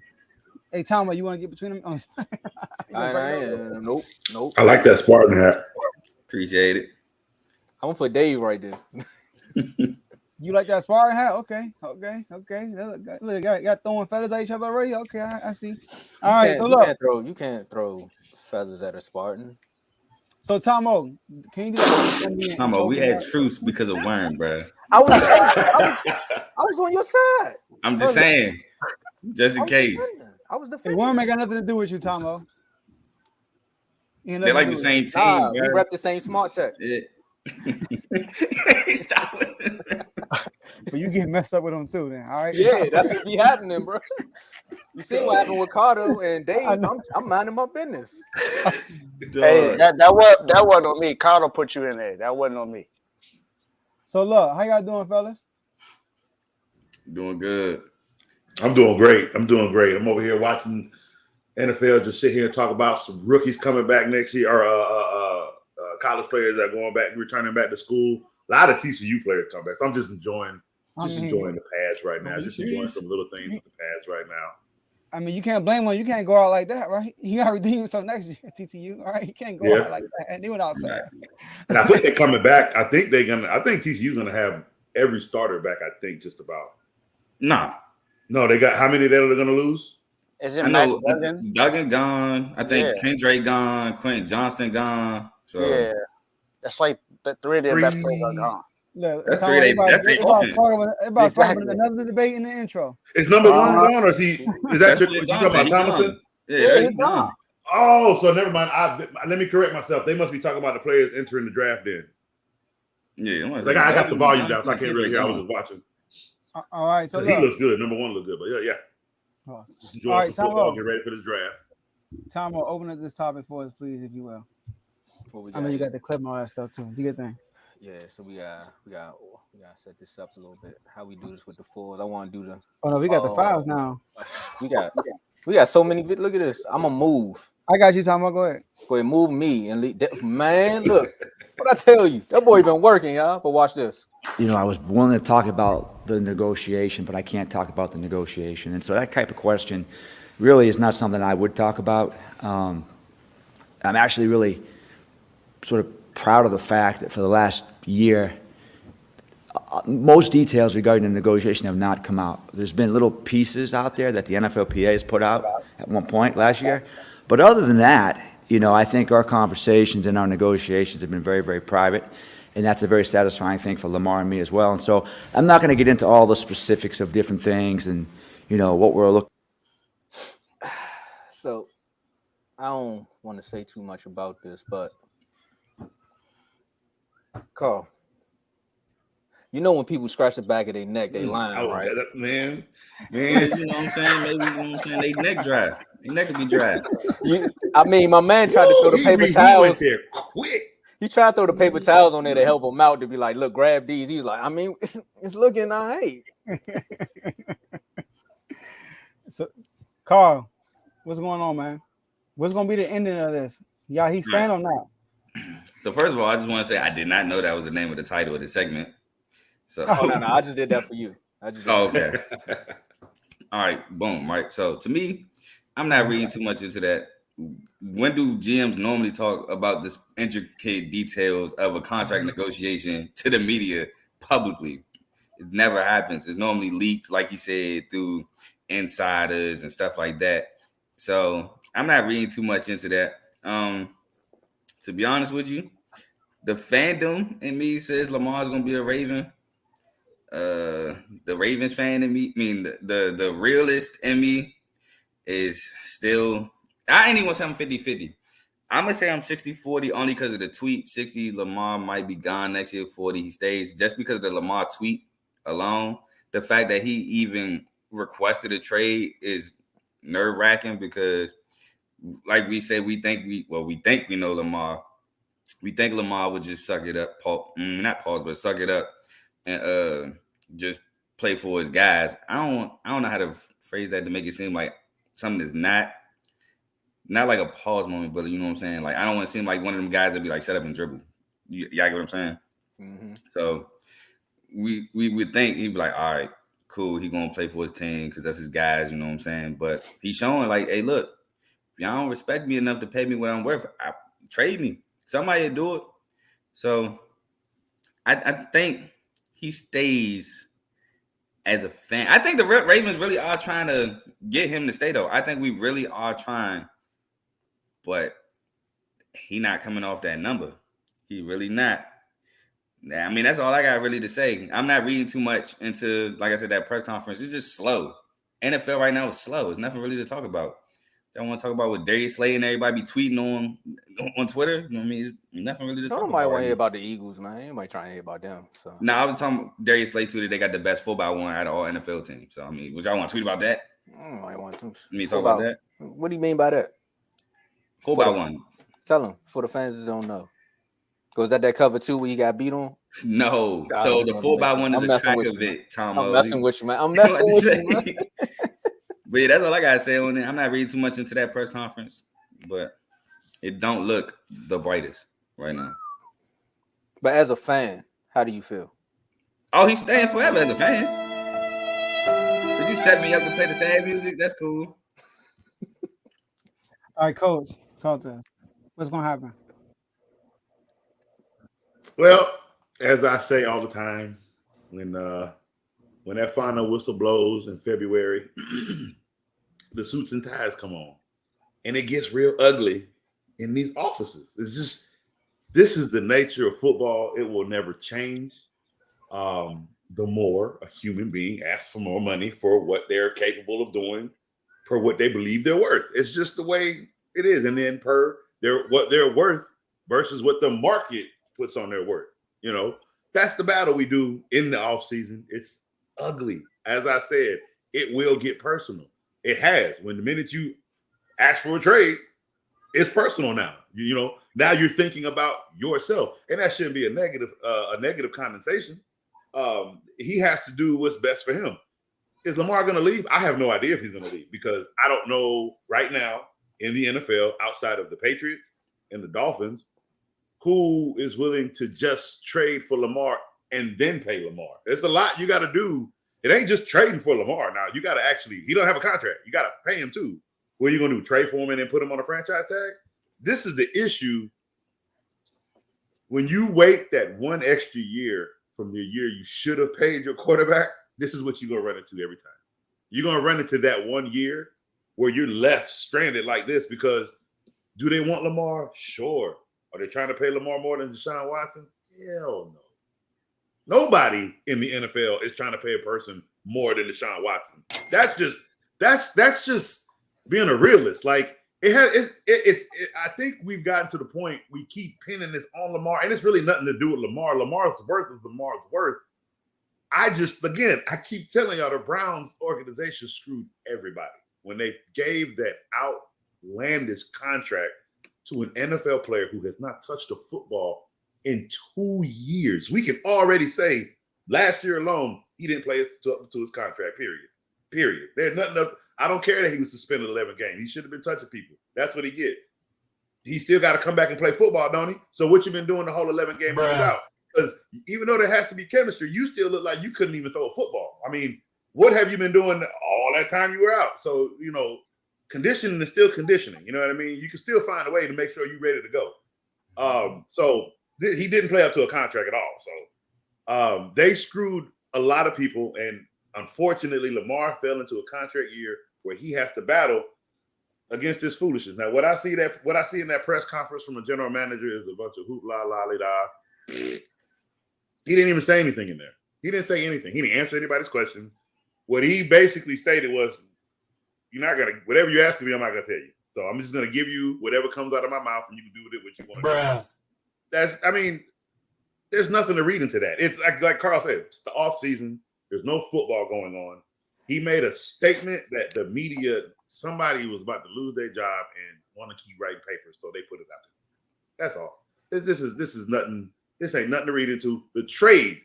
Speaker 2: Hey, Tomo, you want to get between them?
Speaker 5: Nope.
Speaker 6: I like that Spartan hat. Appreciate it.
Speaker 5: I'm going to put Dave right there.
Speaker 2: You like that Spartan hat? Okay. Look, got throwing feathers at each other already? Okay, I see. All right, so look.
Speaker 5: You can't throw feathers at a Spartan.
Speaker 2: So, Tomo, can you do that?
Speaker 6: Tomo, we had truce because of Worm, bro.
Speaker 5: I was on your side.
Speaker 6: I'm just saying, just in case.
Speaker 2: I was defending. Worm ain't got nothing to do with you, Tomo.
Speaker 6: They're like the same team.
Speaker 5: Nah, we rep the same smart tech.
Speaker 6: Yeah. Stop it.
Speaker 2: But you get messed up with them too, then. All right.
Speaker 5: Yeah, that's what be happening, bro. You see what happened with Carter and Dave? I'm minding my business.
Speaker 3: Hey, that wasn't on me. Carter put you in there. That wasn't on me.
Speaker 2: So look, how y'all doing, fellas?
Speaker 6: Doing good.
Speaker 7: I'm doing great. I'm over here watching NFL just sit here and talk about some rookies coming back next year, or college players that are going back, returning back to school. A lot of TCU players come back. So I'm just enjoying the pads right now. Just enjoying some little things with the pads right now.
Speaker 2: I mean, you can't blame one. You can't go out like that, right? You got to redeem yourself next year, TCU. All right, you can't go out like that. And they went outside.
Speaker 7: And I think they're coming back. I think TCU's gonna have every starter back. I think just about. No, they got how many that they're gonna lose?
Speaker 3: Is it Max Duggan?
Speaker 6: Duggan gone. I think Kendrick gone. Quentin Johnston gone. So
Speaker 3: yeah, that's like the 3 of their best players are gone.
Speaker 2: Look,
Speaker 6: that's 3 of their offense.
Speaker 2: About another debate in the intro.
Speaker 7: Is number 1 gone, or is he? Is that you talking about Thomason?
Speaker 6: Yeah, he's gone.
Speaker 7: Oh, so never mind. Let me correct myself. They must be talking about the players entering the draft then.
Speaker 6: Yeah,
Speaker 7: like I got the volume down, so I can't really hear. I was just watching.
Speaker 2: All right, so
Speaker 7: he looks good. Number 1 looks good, but yeah. Just enjoy some football. Get ready for this draft.
Speaker 2: Tomo, open up this topic for us, please, if you will. I know you got the clip and all that stuff too. Do your thing.
Speaker 5: Yeah, so we got set this up a little bit. How we do this with the 4s? I want to do the.
Speaker 2: Oh no, we got the 5s now.
Speaker 5: We got so many. Look at this. I'm gonna move.
Speaker 2: I got you, Tomo. Go ahead.
Speaker 5: Go ahead, move me and lead. Man, look. What I tell you, that boy been working, y'all. But watch this.
Speaker 8: I was willing to talk about the negotiation, but I can't talk about the negotiation. And so that type of question really is not something I would talk about. I'm actually really sort of proud of the fact that for the last year, most details regarding the negotiation have not come out. There's been little pieces out there that the NFLPA has put out at one point last year. But other than that, I think our conversations and our negotiations have been very, very private. And that's a very satisfying thing for Lamar and me as well. And so I'm not going to get into all the specifics of different things and, what we're looking.
Speaker 5: So I don't want to say too much about this, but Carl, when people scratch the back of their neck, they lying, right?
Speaker 7: Man.
Speaker 6: You know what I'm saying? Maybe, you know what I'm saying? They neck dry. They neck could be dry.
Speaker 5: My man tried to throw the paper towels.
Speaker 7: He went there quick.
Speaker 5: He tried to throw the paper towels on there to help him out, to be like, look, grab these. He was like, it's looking all right.
Speaker 2: So, Carl, what's going on, man? What's going to be the ending of this? Y'all, he's staying or not?
Speaker 6: So first of all, I just want to say I did not know that was the name of the title of the segment. So
Speaker 5: no, I just did that for you.
Speaker 6: Okay. All right, boom, right. So to me, I'm not reading too much into that. When do GMs normally talk about the intricate details of a contract negotiation to the media publicly? It never happens. It's normally leaked, like you said, through insiders and stuff like that. So I'm not reading too much into that. To be honest with you, the fandom in me says Lamar's gonna be a Raven. The Ravens fan in me, the realist in me is still, I ain't even gonna say I'm 50-50. I'm gonna say I'm 60-40 only because of the tweet. 60 Lamar might be gone next year, 40 he stays, just because of the Lamar tweet alone. The fact that he even requested a trade is nerve-wracking because, like we said, we think we know Lamar. We think Lamar would just suck it up, suck it up and just play for his guys. I don't know how to phrase that to make it seem like something that's not like a pause moment, but you know what I'm saying? Like, I don't want to seem like one of them guys that be like, shut up and dribble. You get what I'm saying?
Speaker 5: Mm-hmm.
Speaker 6: So we would think he'd be like, all right, cool. He going to play for his team because that's his guys, you know what I'm saying? But he's showing like, hey, look, if y'all don't respect me enough to pay me what I'm worth, trade me. Somebody will do it. So I think he stays as a fan. I think the Ravens really are trying to get him to stay, though. I think we really are trying, but he not coming off that number. He really not. I mean, that's all I got really to say. I'm not reading too much into, like I said, that press conference. It's just slow. NFL right now is slow. There's nothing really to talk about. I want to talk about what Darius Slay and everybody be tweeting on Twitter. You know what I mean? It's nothing really to talk about.
Speaker 5: Nobody want to hear about the Eagles, man. Anybody trying to hear about them. So
Speaker 6: I was talking Darius Slay tweeted they got the best 4x1 out of all NFL teams. So I mean, would y'all want to tweet about that?
Speaker 5: I want to.
Speaker 6: Me talk about that.
Speaker 5: What do you mean by that?
Speaker 6: 4x1.
Speaker 5: Tell them for the fans that don't know. Was that cover 2 where you got beat on?
Speaker 6: No. God, so the 4x1 is a track of it, Tomo.
Speaker 5: I'm messing with you, man. I'm messing with you, man.
Speaker 6: But yeah, that's all I gotta say on it. I'm not reading too much into that press conference, but it don't look the brightest right now.
Speaker 5: But as a fan, how do you feel?
Speaker 6: Oh, he's staying forever as a fan. Did you set me up to play the sad music? That's cool.
Speaker 2: All right, Coach, talk to us. What's gonna happen?
Speaker 7: Well, as I say all the time, when that final whistle blows in February, the suits and ties come on, and it gets real ugly in these offices. It's just, this is the nature of football. It will never change. The more a human being asks for more money for what they're capable of doing, per what they believe they're worth. It's just the way it is. And then per what they're worth versus what the market puts on their worth. You know, that's the battle we do in the offseason. It's ugly. As I said, it will get personal. It has. When the minute you ask for a trade, it's personal now. You know, now you're thinking about yourself, and that shouldn't be a negative connotation. He has to do what's best for him. Is Lamar going to leave? I have no idea if he's going to leave because I don't know right now in the NFL outside of the Patriots and the Dolphins who is willing to just trade for Lamar and then pay Lamar. There's a lot you got to do. It ain't just trading for Lamar. Now, you got to actually, he don't have a contract. You got to pay him too. What are you going to do? Trade for him and then put him on a franchise tag? This is the issue. When you wait that one extra year from the year you should have paid your quarterback, this is what you're going to run into every time. You're going to run into that 1 year where you're left stranded like this because do they want Lamar? Sure. Are they trying to pay Lamar more than Deshaun Watson? Hell no. Nobody in the NFL is trying to pay a person more than Deshaun Watson. That's just being a realist. Like I think we've gotten to the point we keep pinning this on Lamar, and it's really nothing to do with Lamar. Lamar's worth is Lamar's worth. I keep telling y'all the Browns organization screwed everybody when they gave that outlandish contract to an NFL player who has not touched a football in 2 years. We can already say last year alone, he didn't play up to his contract, period. There's nothing else. I don't care that he was suspended 11 games. He should have been touching people. That's what he get. He still got to come back and play football, don't he? So what you been doing the whole 11 games without? Because even though there has to be chemistry, you still look like you couldn't even throw a football. I mean, what have you been doing all that time you were out? So, conditioning is still conditioning. You know what I mean? You can still find a way to make sure you're ready to go. So he didn't play up to a contract at all. So they screwed a lot of people. And unfortunately, Lamar fell into a contract year where he has to battle against this foolishness. Now, what I see in that press conference from a general manager is a bunch of hoop la la da. He didn't even say anything in there. He didn't say anything. He didn't answer anybody's question. What he basically stated was, "You're not gonna whatever you ask me, I'm not gonna tell you. So I'm just gonna give you whatever comes out of my mouth, and you can do with it what you want." There's nothing to read into that. It's like Carl said, it's the off season. There's no football going on. He made a statement that the media, somebody was about to lose their job and want to keep writing papers, so they put it out there. That's all. This is nothing. This ain't nothing to read into. The trade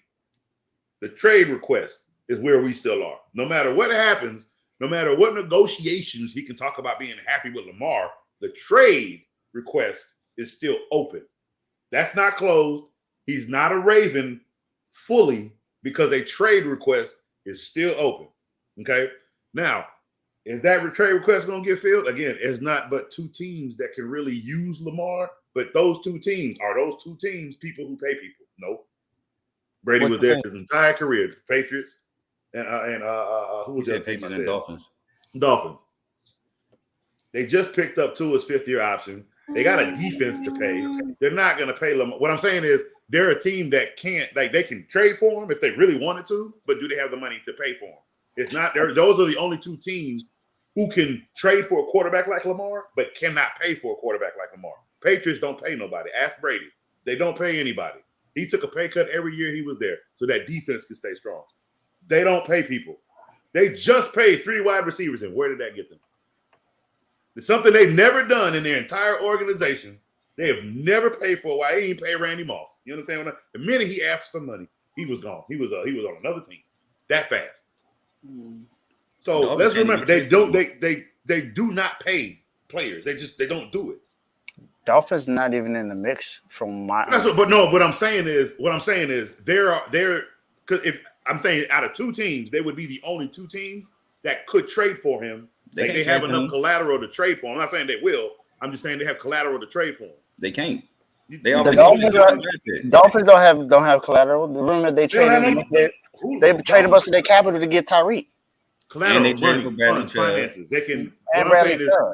Speaker 7: request is where we still are. No matter what happens, no matter what negotiations he can talk about being happy with Lamar, the trade request is still open. That's not closed. He's not a Raven fully because a trade request is still open. Okay. Now, is that trade request going to get filled? Again, it's not but two teams that can really use Lamar. But those two teams people who pay people? No. Brady was there his entire career. The Patriots and who was that?
Speaker 6: Patriots and Dolphins.
Speaker 7: Dolphins. They just picked up Tua's fifth-year option. They got a defense to pay. They're not going to pay Lamar. What I'm saying is they're a team that can't, like, they can trade for him if they really wanted to, but do they have the money to pay for him? It's not there. Those are the only two teams who can trade for a quarterback like Lamar, but cannot pay for a quarterback like Lamar. Patriots don't pay nobody. Ask Brady. They don't pay anybody. He took a pay cut every year he was there so that defense can stay strong. They don't pay people. They just paid 3 wide receivers, and where did that get them? It's something they've never done in their entire organization. They have never paid for a while. They didn't pay Randy Moss. You understand what the minute he asked for some money, he was gone. He was on another team that fast. So let's remember they do not pay players. They don't do it.
Speaker 3: Dolphins not even in the mix from my.
Speaker 7: What I'm saying is there because if I'm saying out of two teams, they would be the only two teams that could trade for him. They have enough collateral to trade for him. I'm not saying they will. I'm just saying they have collateral to trade for him.
Speaker 6: They can't.
Speaker 3: Dolphins don't have collateral. Remember they traded most of their capital to get Tyreek.
Speaker 7: Collateral,
Speaker 6: and they traded for Bradley
Speaker 7: finances. They can.
Speaker 3: And Bradley Chubb.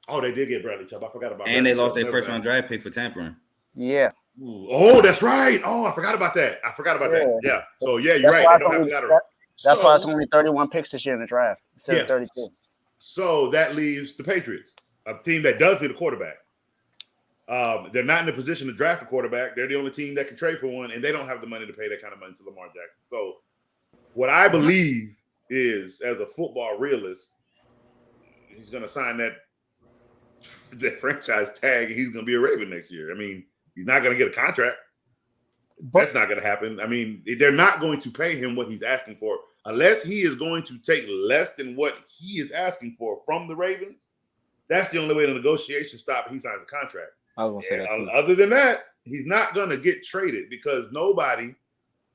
Speaker 7: Oh, they did get Bradley Chubb. I forgot about that.
Speaker 6: And they lost their first round draft pick for tampering.
Speaker 3: Yeah.
Speaker 7: Ooh. Oh, that's right. Oh, I forgot about that. Yeah. So yeah, you're right. They don't have collateral.
Speaker 3: That's why it's only 31 picks this year in the draft instead of 32.
Speaker 7: So that leaves the Patriots, a team that does need a quarterback. They're not in a position to draft a quarterback. They're the only team that can trade for one, and they don't have the money to pay that kind of money to Lamar Jackson. So what I believe is, as a football realist, he's going to sign that franchise tag, and he's going to be a Raven next year. I mean, he's not going to get a contract. That's not going to happen. I mean, they're not going to pay him what he's asking for unless he is going to take less than what he is asking for from the Ravens. That's the only way the negotiations stop. He signs a contract.
Speaker 5: I was going to say that.
Speaker 7: Other than that, he's not going to get traded because nobody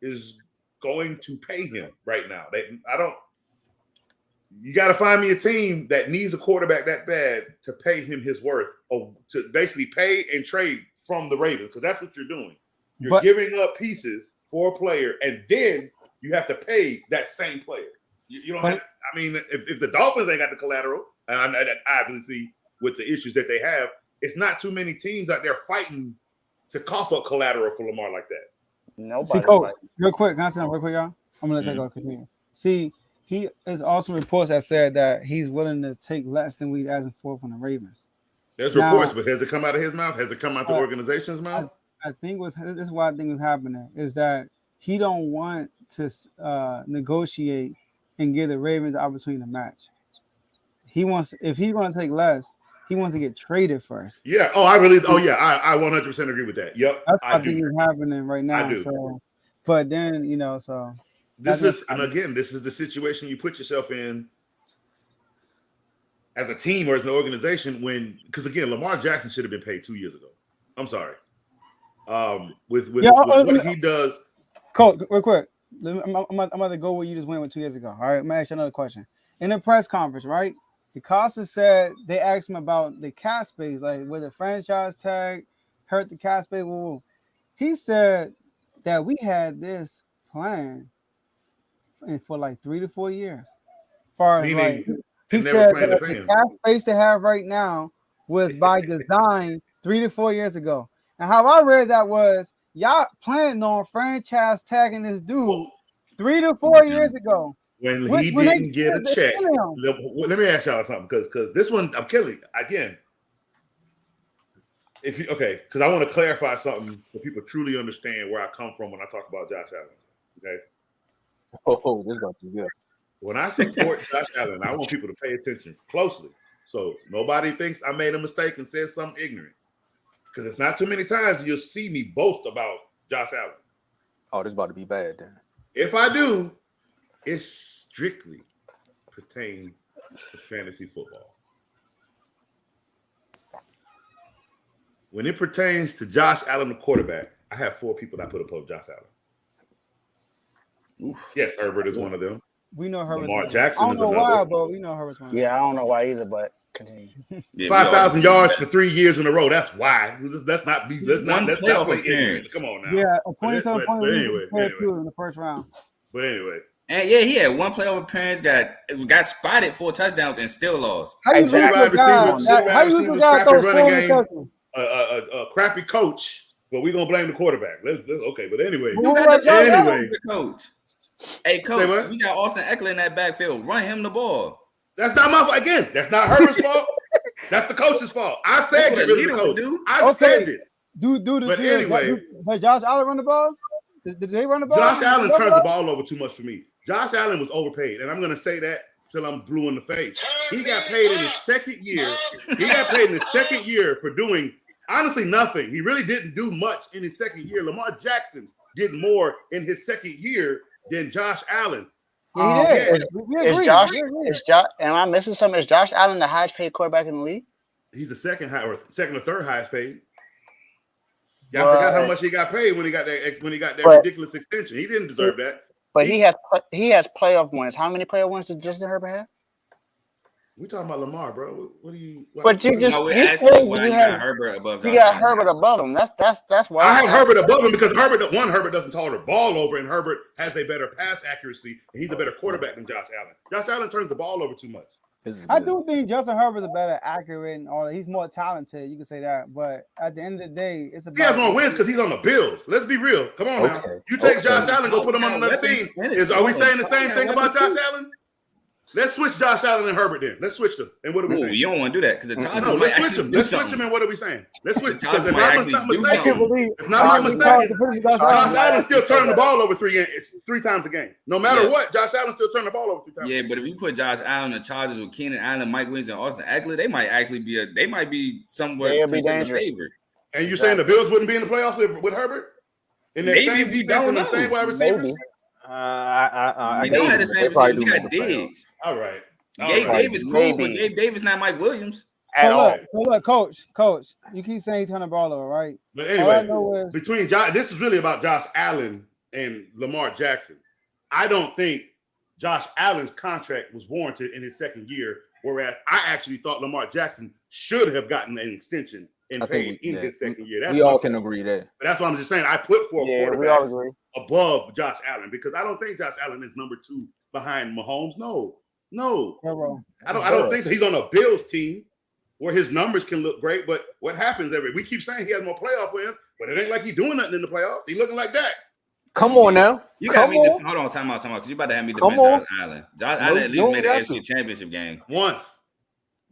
Speaker 7: is going to pay him right now. You got to find me a team that needs a quarterback that bad to pay him his worth, or to basically pay and trade from the Ravens, because that's what you're doing. You're giving up pieces for a player, and then you have to pay that same player. You don't have, I mean, if the Dolphins ain't got the collateral, and I obviously see with the issues that they have, it's not too many teams out there fighting to cough up collateral for Lamar like that.
Speaker 3: Nobody.
Speaker 2: See, Coach, real quick, can I say real quick, y'all? I'm gonna let you go continue. See, he is also reports that said that he's willing to take less than we asking for from the Ravens.
Speaker 7: There's reports, but has it come out of his mouth? Has it come out the organization's mouth?
Speaker 2: I think this is what I think was happening is that he don't want to negotiate and give the Ravens the opportunity to match. He wants, if he's going to take less, he wants to get traded first.
Speaker 7: Yeah. Oh, I 100% agree with that. Yep.
Speaker 2: That's what I think is happening right now.
Speaker 7: I do.
Speaker 2: So, but then so
Speaker 7: this is the situation you put yourself in as a team or as an organization because again, Lamar Jackson should have been paid 2 years ago. I'm sorry. With what he does.
Speaker 2: Coach, real quick. I'm about to go where you just went with 2 years ago. All right, I'm gonna ask you another question. In the press conference, right? DeCosta said they asked him about the cap space, like where the franchise tag hurt the cap space. Well, he said that we had this plan for like 3 to 4 years. As far as like he said that the cap space they have right now was by design 3 to 4 years ago. And how I read that was y'all planning on franchise tagging this dude 3 to 4 years ago.
Speaker 7: When he didn't get a check. Let me ask y'all something, because this one I'm killing again. Because I want to clarify something so people truly understand where I come from when I talk about Josh Allen. Okay.
Speaker 5: Oh, this is going to be good.
Speaker 7: When I support Josh Allen, I want people to pay attention closely, so nobody thinks I made a mistake and said something ignorant. Because it's not too many times you'll see me boast about Josh Allen.
Speaker 5: Oh, this is about to be bad then.
Speaker 7: If I do, it strictly pertains to fantasy football. When it pertains to Josh Allen, the quarterback, I have 4 people that put above Josh Allen. Oof. Yes, Herbert is one of them.
Speaker 2: We know Herbert.
Speaker 7: Lamar Jackson is another.
Speaker 2: I don't know why, but we know Herbert's one.
Speaker 3: Yeah, I don't know why either, but continue.
Speaker 7: 5,000 yards for 3 years in a row. That's why. Let's not play ignorant. Come on now.
Speaker 2: Yeah, a 27 point
Speaker 7: anyway,
Speaker 2: in the first round.
Speaker 7: But anyway.
Speaker 6: And yeah, he had 1 playoff appearance, got spotted 4 touchdowns and still lost.
Speaker 2: How you lose a guy throws 4 interceptions?
Speaker 7: A crappy coach, but we're gonna blame the quarterback. Okay, but anyway.
Speaker 6: You got the coach. Hey, coach, we got Austin Eckler in that backfield. Run him the ball.
Speaker 7: That's not my fault. Again, that's not Herbert's fault. That's the coach's fault. I said get rid of the coach. I said it.
Speaker 2: But anyway, did Josh Allen run the ball? Did they run the ball?
Speaker 7: Josh Allen turns the ball over too much for me. Josh Allen was overpaid, and I'm going to say that till I'm blue in the face. He got paid in his second year. He got paid in his second year for doing honestly nothing. He really didn't do much in his second year. Lamar Jackson did more in his second year than Josh Allen.
Speaker 2: Yeah,
Speaker 3: is Josh? Am I missing something? Is Josh Allen the highest paid quarterback in the league?
Speaker 7: He's the second or third highest paid. Y'all forgot how much he got paid when he got that ridiculous extension. He didn't deserve that.
Speaker 3: But he has playoff wins. How many playoff wins did Justin Herbert have?
Speaker 7: We talking about Lamar, bro. What do you?
Speaker 3: But you just
Speaker 6: you got Herbert above.
Speaker 3: You got Herbert above him. That's why
Speaker 7: I have Herbert above him, because Herbert doesn't tolerate the ball over, and Herbert has a better pass accuracy, and he's a better quarterback than Josh Allen. Josh Allen turns the ball over too much.
Speaker 2: I do think Justin Herbert's a better accurate and all that. He's more talented. You can say that, but at the end of the day, it's about.
Speaker 7: He has more wins because he's on the Bills. Let's be real. Come on now. You take Josh Allen, go put him on another team. Are we saying the same thing about Josh Allen? Let's switch Josh Allen and Herbert then. Let's switch them. And what are we saying?
Speaker 6: You don't want to do that because the Chargers
Speaker 7: let's switch them. Let's switch them. And what are we saying? Let's switch. Because if I'm not mistaken, Josh Allen still turning the ball over 3 times a game. No matter what, Josh Allen still turning the ball over 3 times.
Speaker 6: Yeah, but if you put Josh Allen and the Chargers with Keenan Allen, Mike Williams, and Austin Eckler, they might actually be somewhat favored.
Speaker 7: And you saying the Bills wouldn't be in the playoffs with Herbert? In that same defense and the same wide receivers?
Speaker 6: They don't have the same receivers. He got Diggs.
Speaker 7: All right.
Speaker 6: Gabe Davis cool, but Gabe Davis not Mike Williams.
Speaker 2: Look, coach, you keep saying he turned the ball over, right?
Speaker 7: But anyway, between this is really about Josh Allen and Lamar Jackson. I don't think Josh Allen's contract was warranted in his second year, whereas I actually thought Lamar Jackson should have gotten an extension
Speaker 4: and
Speaker 5: I
Speaker 4: paid
Speaker 5: think
Speaker 4: in his second year. That's
Speaker 5: we all
Speaker 4: my
Speaker 5: can
Speaker 4: point.
Speaker 5: agree there.
Speaker 4: But that's what I'm just saying. I put four
Speaker 3: Yeah, we all
Speaker 4: quarterbacks
Speaker 3: agree.
Speaker 4: above Josh Allen because I don't think Josh Allen is number 2 behind Mahomes. No. I don't think so. He's on a Bills team where his numbers can look great, but what happens we keep saying he has more playoff wins, but it ain't like he's doing nothing in the playoffs. He's looking like that.
Speaker 5: Come on now.
Speaker 6: You got me. Hold on, time out, because you about to have me defend Josh Allen. Josh Allen at least made an AFC Championship game
Speaker 4: once.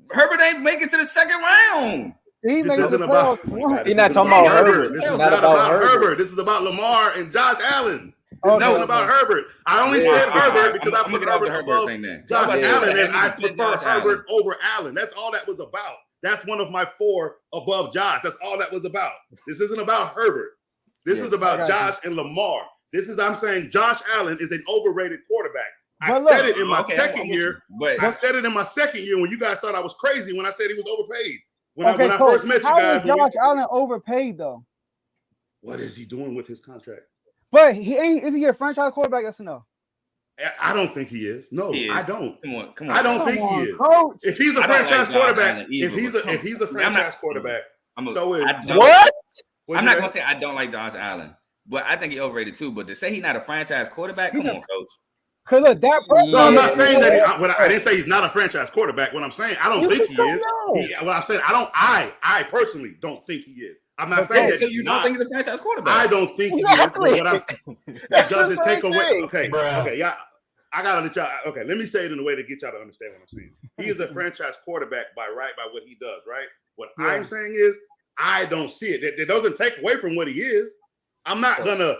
Speaker 6: Herbert ain't make it to the second round.
Speaker 2: He made it to the playoffs.
Speaker 5: He's not talking about Herbert.
Speaker 4: This is not about Herbert. This is about Lamar and Josh Allen. It's not about Herbert. I only said Herbert because I put Herbert above Josh Allen, and I prefer Herbert over Allen. That's all that was about. That's one of my 4 above Josh. That's all that was about. This isn't about Herbert. This is about Josh and Lamar. I'm saying Josh Allen is an overrated quarterback. I said it in my second year. I said it in my second year when you guys thought I was crazy when I said he was overpaid. When I first met you guys.
Speaker 2: How is Josh Allen overpaid though?
Speaker 4: What is he doing with his contract?
Speaker 2: But he ain't. Is he a franchise quarterback? Yes or no?
Speaker 4: I don't think he is. No, I don't.
Speaker 6: Come on.
Speaker 4: I don't think he is.
Speaker 2: Coach.
Speaker 4: If he's a franchise quarterback, if he's a franchise quarterback, so is
Speaker 3: what?
Speaker 6: I'm not gonna say I don't like Josh Allen, but I think he overrated too. But to say he's not a franchise quarterback, come on, coach.
Speaker 2: Cause look, that.
Speaker 4: No, I'm not saying that. I didn't say he's not a franchise quarterback. What I'm saying, I don't think he is. What I'm saying, I personally don't think he is. I'm not saying that.
Speaker 6: So you don't think he's a franchise quarterback?
Speaker 4: I don't think he is. That doesn't take away. Okay, yeah. I gotta let y'all. Okay, let me say it in a way to get y'all to understand what I'm saying. He is a franchise quarterback by what he does, right? What I'm saying is, I don't see it. That doesn't take away from what he is. I'm not gonna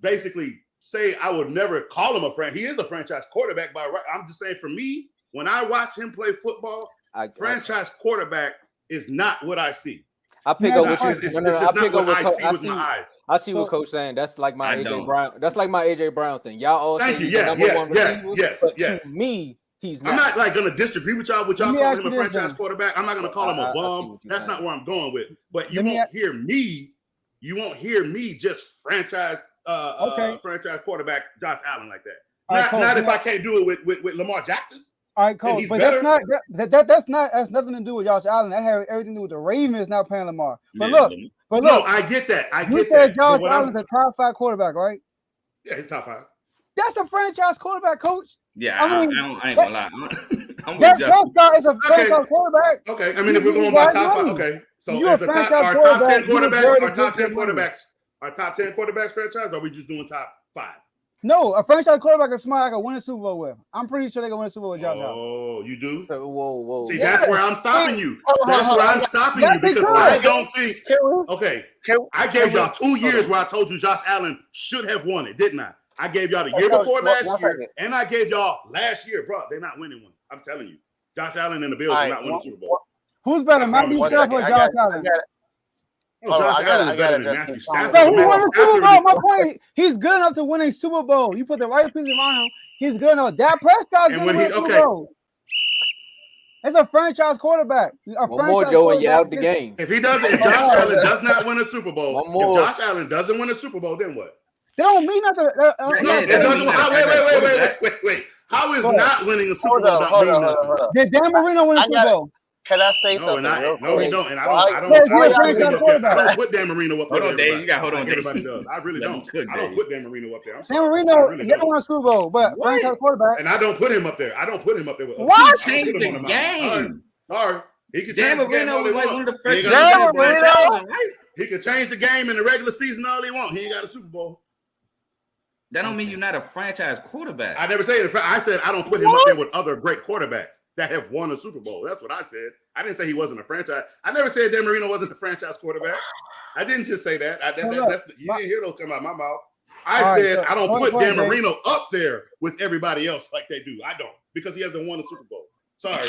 Speaker 4: basically say I would never call him a franchise. He is a franchise quarterback by right. I'm just saying for me, when I watch him play football, franchise quarterback is not what I see.
Speaker 5: I pick up what I see
Speaker 2: So,
Speaker 5: what Coach saying. That's like my AJ Brown. That's like my AJ Brown thing. Y'all all say he's the number one receiver. But to me, he's not.
Speaker 4: I'm not like gonna disagree with y'all. With y'all calling him a franchise quarterback, I'm not gonna call him a bum. That's not where I'm going with. But you won't hear me. You won't hear me just franchise quarterback Josh Allen like that. Not if I can't do it with Lamar Jackson.
Speaker 2: All right, coach, but that's has nothing to do with Josh Allen. That has everything to do with the Ravens not playing Lamar. But look,
Speaker 4: no, I get that.
Speaker 2: You said Josh Allen's a top 5 quarterback, right?
Speaker 4: Yeah, he's top 5.
Speaker 2: That's a franchise quarterback, coach.
Speaker 6: Yeah, I ain't gonna lie.
Speaker 2: That Prescott is a franchise quarterback.
Speaker 4: Okay, I mean if we're going by top 5, okay. So our top 10 quarterbacks franchise, or are we just doing top 5?
Speaker 2: No, a franchise quarterback is smart. I can win a Super Bowl with. I'm pretty sure they can win a Super Bowl with Josh Allen.
Speaker 4: Oh, you do?
Speaker 5: Whoa.
Speaker 4: See, that's where I'm stopping you. That's where I'm stopping you because I don't think. Okay, I gave y'all 2 years where I told you Josh Allen should have won it, didn't I? I gave y'all the year before last year, and I gave y'all last year, bro. They're not winning one. I'm telling you, Josh Allen and the Bills are not winning Super Bowl.
Speaker 2: Who's better, Matthew Stafford or Josh Allen?
Speaker 4: Josh Allen is better than Matthew Stafford.
Speaker 2: So who won the Super Bowl? My point, he's good enough to win a Super Bowl. You put the right pieces around him, he's good enough. Dak Prescott's going to win a Super Bowl. It's a franchise quarterback.
Speaker 5: One more, Joe, and you're out the game.
Speaker 4: If Josh Allen does not win a Super Bowl, if Josh Allen doesn't win a Super Bowl, then what?
Speaker 2: They don't mean nothing.
Speaker 4: Wait. How is not winning a Super Bowl not mean nothing?
Speaker 2: Did Dan Marino win a Super Bowl?
Speaker 3: Can I say something?
Speaker 4: No, we don't. And I don't put Dan Marino up there.
Speaker 6: Hold on, Dave. You got hold on, Dave.
Speaker 4: Everybody does. I really don't. I don't put Dan Marino up there.
Speaker 2: Dan Marino never won a Super Bowl, but franchise quarterback.
Speaker 4: And I don't put him up there. With
Speaker 6: what? Change the game.
Speaker 4: Sorry. He can
Speaker 6: Dan Marino was like one of the first.
Speaker 3: Dan Marino.
Speaker 4: He can change the game in the regular season all he wants. He ain't got a Super Bowl.
Speaker 6: That don't mean you're not a franchise quarterback.
Speaker 4: I never said it. I said I don't put him up there with other great quarterbacks that have won a Super Bowl. That's what I said. I didn't say he wasn't a franchise. I never said Dan Marino wasn't a franchise quarterback. I didn't just say that. You didn't hear those come out of my mouth. I said I don't put Dan Marino up there with everybody else like they do. I don't, because he hasn't won a Super Bowl. Sorry.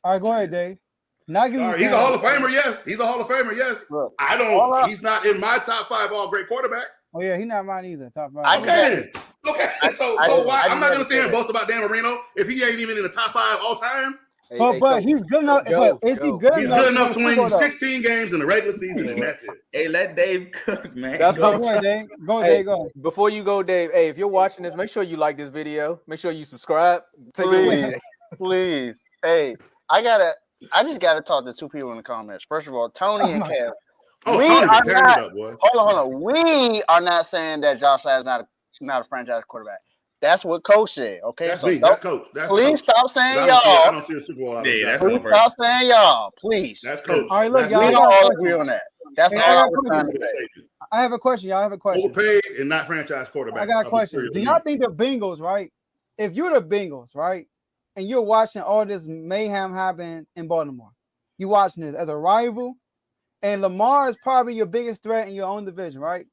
Speaker 2: All right, go ahead, Dave.
Speaker 4: He's a Hall of Famer, yes. He's a Hall of Famer, yes.
Speaker 3: Look,
Speaker 4: I don't. He's not in my top 5 all great quarterbacks.
Speaker 2: Oh yeah, he's not mine either. Top 5.
Speaker 4: Okay. So why? I'm not gonna say him both about Dan Marino if he ain't even in the top 5 all time.
Speaker 2: But he's good enough. Is he good enough?
Speaker 4: He's good enough to win 16 games in the regular season, and that's it.
Speaker 6: Hey, let Dave cook, man.
Speaker 5: That's
Speaker 2: go ahead, Dave. Go.
Speaker 5: Before you go, Dave. Hey, if you're watching this, make sure you like this video. Make sure you subscribe.
Speaker 3: Please. Hey, I gotta. I just got to talk to two people in the comments. First of all, Tony and Kev.
Speaker 7: Oh,
Speaker 3: We
Speaker 7: Tony,
Speaker 3: are
Speaker 7: tearing
Speaker 3: not.
Speaker 7: it up, boy.
Speaker 3: Hold on. We are not saying that Josh Allen is not a franchise quarterback. That's what Coach said. Okay,
Speaker 7: That's
Speaker 3: so
Speaker 7: me. That's coach. That's
Speaker 3: please
Speaker 7: coach.
Speaker 3: stop
Speaker 7: But
Speaker 3: saying
Speaker 7: I
Speaker 3: y'all.
Speaker 7: don't see a Super Bowl out of
Speaker 6: Yeah,
Speaker 7: Josh
Speaker 6: that's
Speaker 7: Allen.
Speaker 6: on
Speaker 3: Please
Speaker 6: purpose.
Speaker 3: stop saying y'all. Please.
Speaker 7: That's coach.
Speaker 2: All right, look,
Speaker 7: That's
Speaker 2: y'all.
Speaker 3: We
Speaker 2: I
Speaker 3: don't
Speaker 2: got a
Speaker 3: all
Speaker 2: question.
Speaker 3: agree on that. That's
Speaker 2: Hey,
Speaker 3: all
Speaker 2: I
Speaker 3: I
Speaker 2: got a
Speaker 3: was trying to
Speaker 2: question.
Speaker 3: say.
Speaker 2: I have a question, y'all. I have a question.
Speaker 7: Overpaid and not franchise quarterback.
Speaker 2: I got a
Speaker 7: of the
Speaker 2: question.
Speaker 7: period
Speaker 2: Do
Speaker 7: of
Speaker 2: y'all
Speaker 7: league.
Speaker 2: think the Bengals, right? If you're the Bengals, right, and you're watching all this mayhem happen in Baltimore, you watching this as a rival, and Lamar is probably your biggest threat in your own division, right?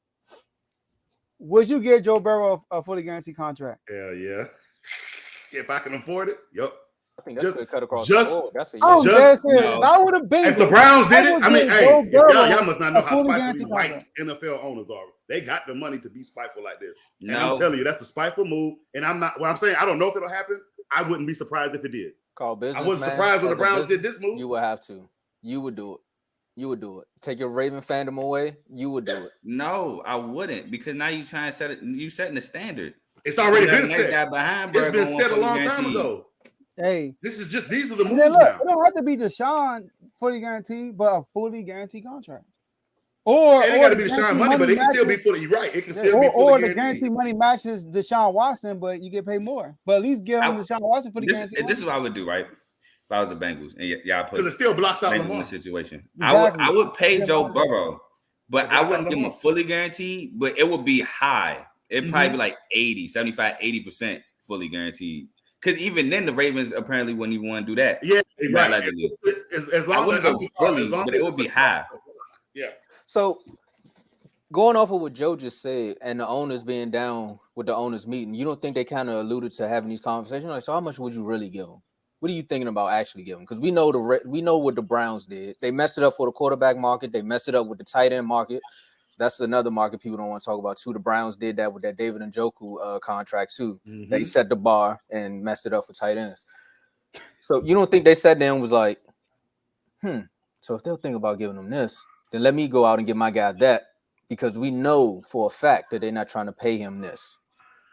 Speaker 2: Would you give Joe Burrow a fully guaranteed contract?
Speaker 7: Hell yeah. If I can afford it, yep.
Speaker 5: I think that's
Speaker 7: Just-
Speaker 5: good cut across
Speaker 7: just-
Speaker 5: the board. That's a
Speaker 2: I'm
Speaker 5: yes.
Speaker 2: dead
Speaker 7: Just-
Speaker 2: serious.
Speaker 6: no.
Speaker 2: If I were the Bengals,
Speaker 7: If the Browns did it,
Speaker 2: would
Speaker 7: I mean,
Speaker 2: give
Speaker 7: hey,
Speaker 2: Joe
Speaker 7: if y'all
Speaker 2: Burrow
Speaker 7: must not know
Speaker 2: a
Speaker 7: how
Speaker 2: fully
Speaker 7: spitefully
Speaker 2: guaranteed
Speaker 7: white
Speaker 2: contract.
Speaker 7: NFL owners are. They got the money to be spiteful like this. And
Speaker 6: No.
Speaker 7: I'm telling you, that's a spiteful move. And I'm not. What I'm saying, I don't know if it'll happen. I wouldn't be surprised if it did.
Speaker 5: Call business.
Speaker 7: I wasn't
Speaker 5: man,
Speaker 7: surprised when the
Speaker 5: as a
Speaker 7: Browns
Speaker 5: business,
Speaker 7: did this move.
Speaker 5: You would have to. You would do it. You would do it. Take your Raven fandom away. You would do it.
Speaker 6: No, I wouldn't, because now you trying to set it. You setting the standard.
Speaker 7: It's already
Speaker 6: The
Speaker 7: been
Speaker 6: next guy
Speaker 7: set.
Speaker 6: behind, bro,
Speaker 7: It's been
Speaker 6: gonna
Speaker 7: set a
Speaker 6: want
Speaker 7: long
Speaker 6: fully
Speaker 7: time
Speaker 6: guaranteed.
Speaker 7: ago.
Speaker 2: Hey,
Speaker 7: These are the
Speaker 2: and then
Speaker 7: moves
Speaker 2: look,
Speaker 7: now.
Speaker 2: it don't have to be Deshaun fully guaranteed, but a fully guaranteed contract. Or
Speaker 7: And it got to be
Speaker 2: the
Speaker 7: Deshaun
Speaker 2: guaranteed
Speaker 7: money, but it can still be
Speaker 2: matches-
Speaker 7: fully. You're right. It can
Speaker 2: Yeah,
Speaker 7: still be
Speaker 2: or
Speaker 7: fully
Speaker 2: the
Speaker 7: guaranteed.
Speaker 2: guaranteed money matches Deshaun Watson, but you get paid more. But at least give him Deshaun Watson for the
Speaker 6: This
Speaker 2: guaranteed
Speaker 6: is
Speaker 2: money.
Speaker 6: what I would do, right? If I was the Bengals and y'all put
Speaker 7: Because it still blocks out
Speaker 6: Bengals in
Speaker 7: Lamar.
Speaker 6: the situation,
Speaker 2: Exactly.
Speaker 6: I would pay
Speaker 2: Yeah,
Speaker 6: Joe
Speaker 2: man.
Speaker 6: Burrow, but
Speaker 7: Block
Speaker 6: I
Speaker 7: out
Speaker 6: wouldn't give him a
Speaker 7: Lamar.
Speaker 6: fully guaranteed, but it would be high. It'd probably
Speaker 7: Mm-hmm.
Speaker 6: be like 80, 75, 80% fully guaranteed. Because even then, the Ravens apparently wouldn't even want to do that.
Speaker 7: Yeah,
Speaker 6: Right,
Speaker 7: right.
Speaker 6: allegedly.
Speaker 7: As
Speaker 6: I
Speaker 7: long
Speaker 6: wouldn't
Speaker 7: as
Speaker 6: go fully, but it would be high.
Speaker 7: Yeah.
Speaker 5: So, going off of what Joe just said, and the owners being down with the owners meeting, you don't think they kind of alluded to having these conversations? Like, so how much would you really give them? What are you thinking about actually giving? Because we know what the Browns did. They messed it up for the quarterback market. They messed it up with the tight end market. That's another market people don't want to talk about too. The Browns did that with that David Njoku contract too.
Speaker 7: Mm-hmm.
Speaker 5: They set the bar and messed it up for tight ends. So you don't think they sat there and was like, so if they'll think about giving them this, then let me go out and give my guy that, because we know for a fact that they're not trying to pay him this.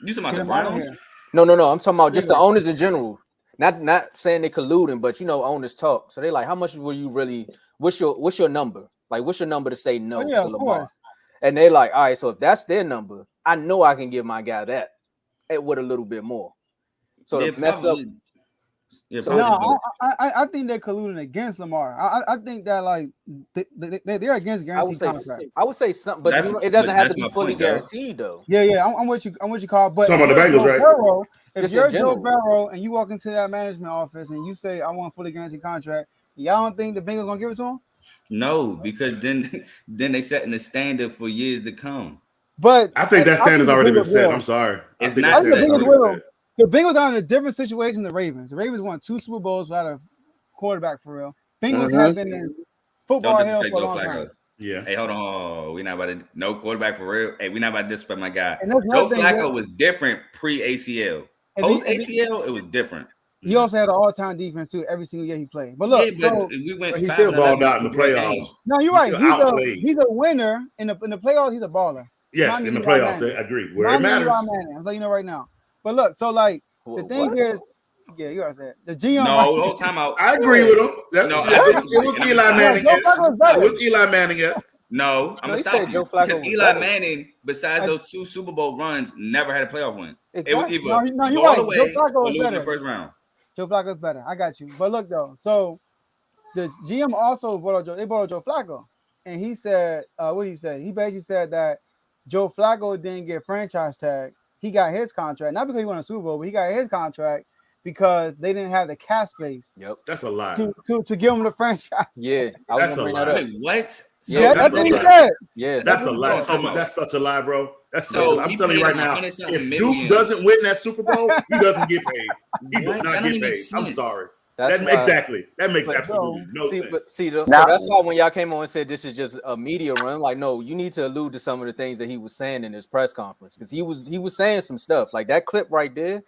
Speaker 6: You talking about
Speaker 2: Get
Speaker 6: the
Speaker 2: him out of
Speaker 6: Browns?
Speaker 2: here.
Speaker 5: No. I'm talking about just the owners in general. Not saying they colluding, but owners talk. So they like, how much will you really? What's your number? Like, what's your number to say no
Speaker 2: Oh, yeah,
Speaker 5: to
Speaker 2: of
Speaker 5: Lamar?
Speaker 2: course.
Speaker 5: And they like, all right, so if that's their number, I know I can give my guy that with a little bit more. So
Speaker 6: Yeah,
Speaker 5: to mess up.
Speaker 6: probably. Yeah,
Speaker 5: So-
Speaker 6: probably.
Speaker 2: No, I think they're colluding against Lamar. I think that like they're against guaranteed contract.
Speaker 5: I would say something, but
Speaker 6: That's-
Speaker 5: it doesn't
Speaker 6: but
Speaker 5: have to
Speaker 6: that's
Speaker 5: be
Speaker 6: my
Speaker 5: fully
Speaker 6: point, though.
Speaker 5: guaranteed though.
Speaker 2: Yeah, I'm with you. I'm with you, Carl. But
Speaker 7: Talking
Speaker 2: if
Speaker 7: about the
Speaker 2: you're
Speaker 7: Bengals,
Speaker 2: Joe
Speaker 7: right?
Speaker 2: Burrow, if
Speaker 5: Just in
Speaker 2: you're Joe
Speaker 5: general.
Speaker 2: Burrow and you walk into that management office and you say, "I want a fully guaranteed contract," y'all don't think the Bengals gonna give it to him?
Speaker 6: No, because then they setting the standard for years to come.
Speaker 2: But
Speaker 7: I think that standard's
Speaker 2: the
Speaker 7: already been
Speaker 2: Bengals
Speaker 7: set.
Speaker 2: will.
Speaker 7: I'm sorry.
Speaker 6: It's
Speaker 7: think
Speaker 6: not
Speaker 7: that
Speaker 2: I think the
Speaker 6: set.
Speaker 7: standard's
Speaker 2: Bengals
Speaker 7: already
Speaker 2: will. The Bengals are in a different situation than the Ravens. The Ravens won 2 Super Bowls without a quarterback for real. Bengals have been in football
Speaker 6: Don't
Speaker 2: hell
Speaker 6: disrespect
Speaker 2: for a
Speaker 6: Joe
Speaker 2: long
Speaker 6: Flacco.
Speaker 2: time.
Speaker 7: Yeah.
Speaker 6: Hey, hold on. We're not about to no quarterback for real. Hey, we're not about to disrespect my guy.
Speaker 2: And that's
Speaker 6: Joe
Speaker 2: one thing,
Speaker 6: Flacco
Speaker 2: bro.
Speaker 6: was different pre-ACL.
Speaker 2: And
Speaker 6: Post
Speaker 2: then-
Speaker 6: ACL, it was different.
Speaker 2: He also had an all-time defense too every single year he played. But
Speaker 6: Yeah,
Speaker 2: look,
Speaker 6: but
Speaker 2: so
Speaker 6: we went.
Speaker 7: But he
Speaker 6: 5
Speaker 7: still
Speaker 6: and
Speaker 7: balled
Speaker 6: 11
Speaker 7: out in the
Speaker 6: football
Speaker 7: playoffs.
Speaker 6: games.
Speaker 2: no, you're
Speaker 7: He
Speaker 2: right.
Speaker 7: still outplayed.
Speaker 2: He's a winner in the playoffs. He's a baller.
Speaker 7: Yes,
Speaker 2: Not
Speaker 7: in the
Speaker 2: Eli
Speaker 7: playoffs,
Speaker 2: Manning.
Speaker 7: I agree. Where
Speaker 2: Not
Speaker 7: it matters.
Speaker 2: Eli Manning. I'm telling you right now. But look, so like the thing
Speaker 5: What?
Speaker 2: is, yeah, you already said the GM.
Speaker 6: No,
Speaker 2: right?
Speaker 6: whole time out.
Speaker 7: I agree with him. That's,
Speaker 6: No,
Speaker 7: yeah,
Speaker 6: I
Speaker 7: it
Speaker 6: disagree.
Speaker 7: was
Speaker 6: And I'm
Speaker 7: Eli
Speaker 6: gonna
Speaker 7: Manning.
Speaker 2: Joe
Speaker 7: Yes.
Speaker 2: Flacco's
Speaker 7: It
Speaker 2: better.
Speaker 7: was Eli Manning. Yes.
Speaker 6: No, I'm
Speaker 5: No,
Speaker 6: gonna
Speaker 5: he
Speaker 6: stop
Speaker 5: said
Speaker 6: you
Speaker 5: Joe Flacco
Speaker 6: because
Speaker 5: was
Speaker 6: Eli
Speaker 5: better.
Speaker 6: Manning, besides those 2 Super Bowl runs, never had a playoff win. It was
Speaker 5: Exactly.
Speaker 6: either
Speaker 2: No, you're
Speaker 6: go all
Speaker 2: right.
Speaker 6: the
Speaker 2: Joe
Speaker 6: way
Speaker 2: Flacco
Speaker 6: or
Speaker 2: was
Speaker 6: lose in the
Speaker 2: better.
Speaker 6: first round.
Speaker 2: Joe Flacco's better. I got you. But look though, so the GM also brought up Joe Flacco, and he said, what did he say? He basically said that Joe Flacco didn't get franchise tag. He got his contract not because he won a Super Bowl, but he got his contract because they didn't have the cap space
Speaker 5: Yep.
Speaker 7: That's a lie.
Speaker 2: to give him the franchise.
Speaker 5: Yeah, I was
Speaker 7: That's
Speaker 5: gonna
Speaker 7: a
Speaker 5: bring
Speaker 7: lie.
Speaker 5: that up.
Speaker 6: Wait, what? So,
Speaker 2: Yeah, that's
Speaker 7: a
Speaker 2: what he
Speaker 7: lie.
Speaker 2: said.
Speaker 5: Yeah,
Speaker 7: That's a lie.
Speaker 6: Come on.
Speaker 7: That's such a lie, bro. That's
Speaker 6: So
Speaker 7: such a, I'm
Speaker 6: he
Speaker 7: telling you
Speaker 6: paid
Speaker 7: right
Speaker 6: him
Speaker 7: now.
Speaker 6: 100-something
Speaker 7: If
Speaker 6: million.
Speaker 7: Duke doesn't win that Super Bowl, he doesn't get paid. He does
Speaker 6: What?
Speaker 7: not
Speaker 6: That don't
Speaker 7: get
Speaker 6: even make
Speaker 7: paid. I'm
Speaker 6: sense.
Speaker 7: sorry.
Speaker 5: that's why.
Speaker 7: Exactly. That makes
Speaker 5: But,
Speaker 7: absolutely no sense.
Speaker 5: So
Speaker 3: Now-
Speaker 5: that's why when y'all came on and said this is just a media run, like, no, you need to allude to some of the things that he was saying in his press conference, because he was saying some stuff like that clip right there,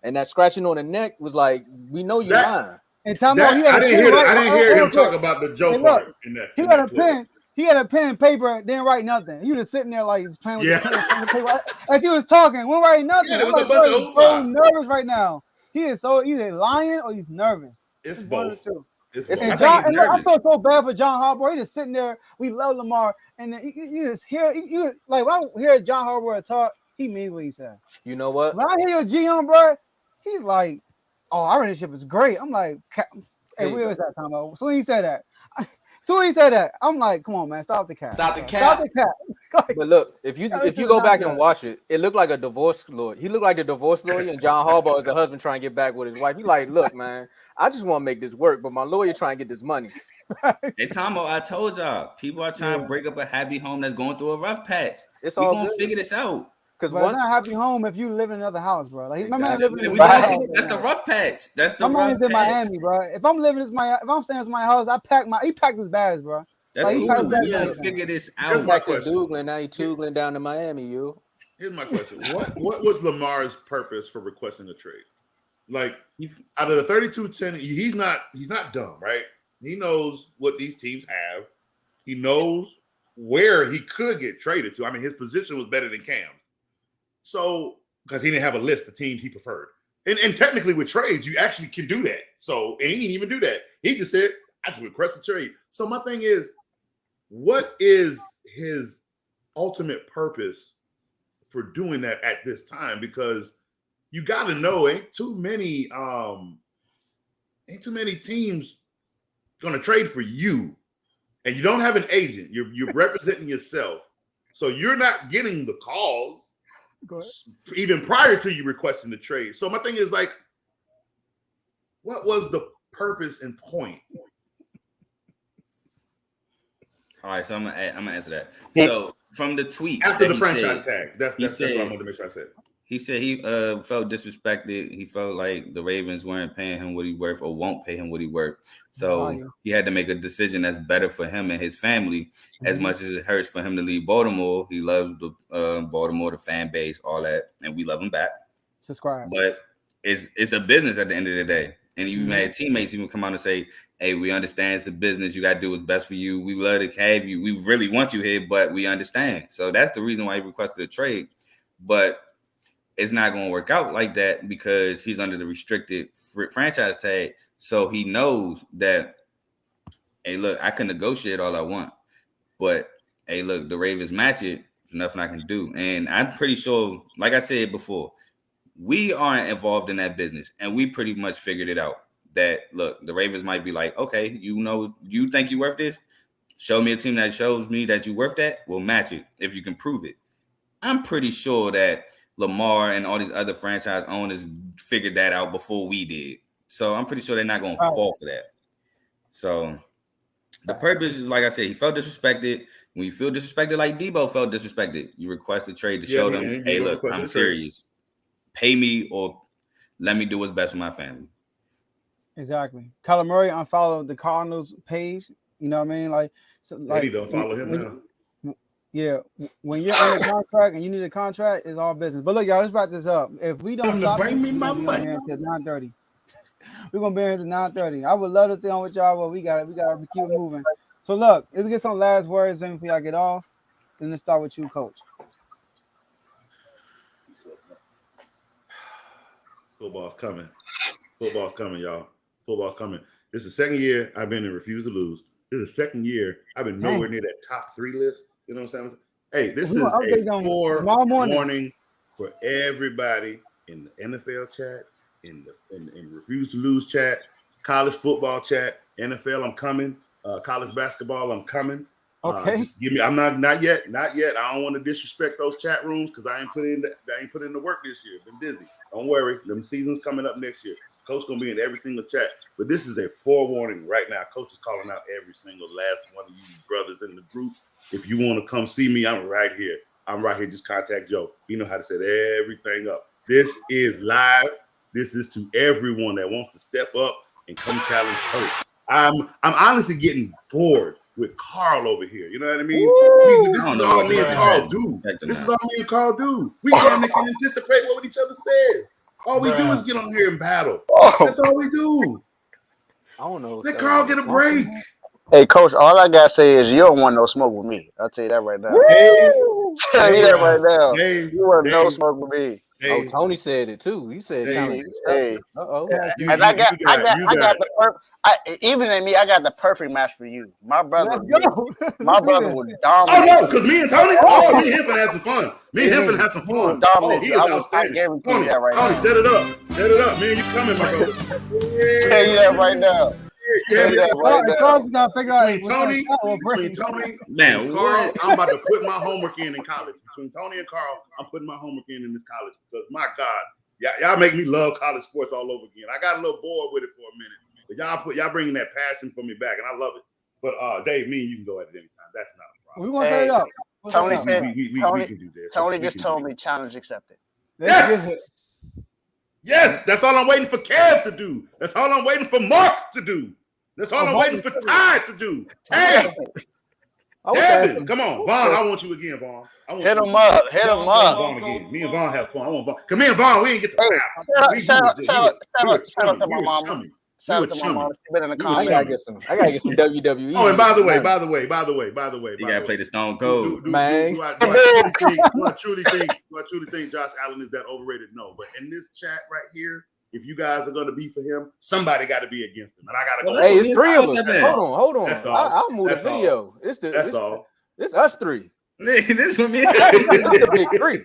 Speaker 5: and that scratching on the neck was like, we know you're lying.
Speaker 2: And time out, he had
Speaker 7: I
Speaker 2: a
Speaker 7: didn't
Speaker 2: pen
Speaker 7: hear
Speaker 2: right-
Speaker 7: I didn't
Speaker 2: oh,
Speaker 7: hear
Speaker 2: oh,
Speaker 7: him talk about the Joe
Speaker 2: Hey, look,
Speaker 7: part in that.
Speaker 2: He
Speaker 7: in
Speaker 2: had
Speaker 7: that
Speaker 2: a
Speaker 7: clip.
Speaker 2: pen. He had a pen and paper, didn't write nothing. He was just sitting there like he's playing with
Speaker 7: Yeah.
Speaker 2: the pen and paper. As he was talking, won't write nothing.
Speaker 7: Yeah, there
Speaker 2: I'm
Speaker 7: was a
Speaker 2: like,
Speaker 7: bunch
Speaker 2: bro,
Speaker 7: of
Speaker 2: he's so
Speaker 7: hoopla.
Speaker 2: nervous right now. He is so either lying or he's nervous.
Speaker 7: It's
Speaker 2: one of
Speaker 7: both.
Speaker 2: the two.
Speaker 6: I
Speaker 2: And
Speaker 6: think
Speaker 2: John,
Speaker 6: he's
Speaker 2: and look, I
Speaker 6: nervous.
Speaker 2: feel so bad for John Harbaugh. He just sitting there. We love Lamar, and then you just hear you like when I hear John Harbaugh talk, he means what he says.
Speaker 5: You know what?
Speaker 2: When I hear your GM, bro, he's like, "Oh, our relationship is great." I'm like, "Hey,
Speaker 5: There you
Speaker 2: where
Speaker 5: go.
Speaker 2: is that time out?" So when he said that, I'm like, "Come on, man, stop the cap. Stop the cap." Like,
Speaker 5: But look, if you
Speaker 2: this is
Speaker 5: go
Speaker 2: not
Speaker 5: back
Speaker 2: good.
Speaker 5: and watch it, it looked like a divorce lawyer. He looked like the divorce lawyer, and John Harbaugh is the husband trying to get back with his wife. He like, look, man, I just want to make this work, but my lawyer trying to get this money.
Speaker 6: Hey, Tomo, I told y'all, people are trying to break up a happy home that's going through a rough patch.
Speaker 5: It's
Speaker 6: We
Speaker 5: all
Speaker 6: gonna
Speaker 5: good.
Speaker 6: figure this out.
Speaker 5: Because
Speaker 2: But it's
Speaker 5: once
Speaker 2: not a happy home if you live in another house, bro. Like my man
Speaker 5: Exactly.
Speaker 2: living in
Speaker 6: We
Speaker 2: his
Speaker 6: just-
Speaker 2: house.
Speaker 6: that's the rough patch. That's the
Speaker 2: My
Speaker 6: rough
Speaker 2: man's in
Speaker 6: patch.
Speaker 2: Miami, bro. If I'm living if I'm staying in my house, he packed his bags, bro.
Speaker 6: That's
Speaker 2: Like, he
Speaker 6: cool.
Speaker 2: packed his bags
Speaker 6: We
Speaker 2: and
Speaker 6: gonna
Speaker 2: everything.
Speaker 6: figure this
Speaker 7: Here's
Speaker 6: out.
Speaker 7: my
Speaker 5: back to
Speaker 7: question.
Speaker 5: Douglas, now he toogling down to Miami, you.
Speaker 7: Here's my question. What was Lamar's purpose for requesting a trade? Like out of the 32-10, he's not dumb, right? He knows what these teams have. He knows where he could get traded to. I mean, his position was better than Cam's. So, because he didn't have a list of teams he preferred. And technically with trades, you actually can do that. So, and he didn't even do that. He just said, I just request a trade. So my thing is, what is his ultimate purpose for doing that at this time? Because you got to know, ain't too many teams going to trade for you, and you don't have an agent. You're representing yourself, so you're not getting the calls even prior to you requesting the trade. So my thing is like, what was the purpose and point?
Speaker 6: All right, so I'm gonna answer that. So from the tweet
Speaker 7: After
Speaker 6: that
Speaker 7: the
Speaker 6: he
Speaker 7: franchise
Speaker 6: said,
Speaker 7: tag, that's what I wanted to make sure I said.
Speaker 6: He said he felt disrespected. He felt like the Ravens weren't paying him what he worth or won't pay him what he worth. So he had to make a decision that's better for him and his family. As much as it hurts for him to leave Baltimore, he loves the Baltimore, the fan base, all that, and we love him back.
Speaker 2: Subscribe.
Speaker 6: But it's a business at the end of the day. And even had teammates even come out and say, hey, we understand it's a business. You got to do what's best for you. We love to have you. We really want you here, but we understand. So that's the reason why he requested a trade. But it's not going to work out like that because he's under the restricted franchise tag. So he knows that, hey, look, I can negotiate all I want. But, hey, look, the Ravens match it. There's nothing I can do. And I'm pretty sure, like I said before, we aren't involved in that business, and we pretty much figured it out that, look, the Ravens might be like, okay, you think you're worth this? Show me a team that shows me that you're worth that. We'll match it if you can prove it. I'm pretty sure that Lamar and all these other franchise owners figured that out before we did. So I'm pretty sure they're not going to fall for that. So the purpose is, like I said, he felt disrespected. When you feel disrespected like Debo felt disrespected, you request a trade to show them, hey, look, I'm serious. Pay me or let me do what's best for my family.
Speaker 2: Exactly. Kyler Murray unfollowed the Cardinals page. You know what I mean? Like
Speaker 7: don't follow him now.
Speaker 2: Yeah, when you're on a contract and you need a contract, it's all business. But look, y'all, let's wrap this up. If we don't stop
Speaker 4: bring
Speaker 2: this,
Speaker 4: me my
Speaker 2: we're gonna be here until 9:30. We're gonna be here until 9:30. I would love to stay on with y'all, but we gotta keep it moving. So look, let's get some last words in before y'all get off. Then let's start with you, Coach.
Speaker 7: Football's coming. Football's coming, y'all. Football's coming. This is the second year I've been in Refuse to Lose. This is the second year I've been nowhere near that top 3 list. You know what I'm saying? Hey, this is a forewarning for everybody in the NFL chat, in Refuse to Lose chat, college football chat, NFL, I'm coming. College basketball, I'm coming.
Speaker 2: Okay.
Speaker 7: Give me. I'm not yet. I don't want to disrespect those chat rooms because I ain't put in the work this year. Been busy. Don't worry. Them season's coming up next year. Coach gonna be in every single chat. But this is a forewarning right now. Coach is calling out every single last one of you brothers in the group. If you want to come see me, I'm right here. Just contact Joe. You know how to set everything up. This is live. This is to everyone that wants to step up and come challenge Coach. I'm honestly getting bored with Carl over here. You know what I mean? This is all me and Carl do. We can anticipate what each other says. All we do is get on here and battle. That's all we do.
Speaker 5: I don't know.
Speaker 7: Let Carl get a break.
Speaker 3: Hey, Coach, all I got to say is you don't want no smoke with me. I'll tell you that right now.
Speaker 7: Hey,
Speaker 3: Tell you that right now.
Speaker 7: Dave,
Speaker 3: you want no smoke with me.
Speaker 5: Oh, Tony said it too. He said challenge accepted.
Speaker 3: Uh-oh.
Speaker 4: You
Speaker 3: And I got
Speaker 4: got
Speaker 3: even in me, I got the perfect match for you. My brother would
Speaker 7: Oh
Speaker 3: dominate.
Speaker 7: no, because me and Tony, me and him finna have some fun. Me and him finna have some fun.
Speaker 3: Dominate
Speaker 7: He
Speaker 3: you.
Speaker 7: is
Speaker 3: I
Speaker 7: outstanding.
Speaker 3: guarantee
Speaker 7: Tony,
Speaker 3: you that right
Speaker 7: Tony,
Speaker 3: now.
Speaker 7: set it up. Set it up. Man, you coming, my brother.
Speaker 3: Tell you that right now. Tell you that right now.
Speaker 2: Carl's got to figure out
Speaker 7: Between Tony
Speaker 6: Man,
Speaker 7: and Carl,
Speaker 6: what?
Speaker 7: I'm about to put my homework in college. Between Tony and Carl, I'm putting my homework in this college because my God, y'all make me love college sports all over again. I got a little bored with it for a minute, but y'all bringing that passion for me back, and I love it. But Dave, me and you can go at it anytime. That's not a problem.
Speaker 2: We're gonna set it up.
Speaker 3: Tony said
Speaker 7: we can do this.
Speaker 3: Tony just told me challenge accepted.
Speaker 7: Yes, that's all I'm waiting for Kev to do. That's all I'm waiting for Mark to do. That's all I'm waiting for Ty to do. Hey, Devin, come on, Vaughn. I want you again, Vaughn.
Speaker 3: Hit him up. Hit him up.
Speaker 7: Vaughn again. Me and Vaughn have fun. I want Vaughn. Come here, Vaughn. We ain't get the
Speaker 3: Shout out to my mama. Shout out to my mama. She been in the comments.
Speaker 5: I gotta get some WWE.
Speaker 7: Oh, and by the way,
Speaker 6: you gotta play the Stone Cold,
Speaker 5: man.
Speaker 7: Do I truly think Josh Allen is that overrated? No, but in this chat right here, if you guys are going to be for him, somebody got to be against him, and I got to go.
Speaker 5: Hey, it's three of us. Hold on. I'll move the
Speaker 7: That's
Speaker 5: video.
Speaker 7: all.
Speaker 5: It's all. It's us three.
Speaker 6: This one, me.
Speaker 5: It's a big three.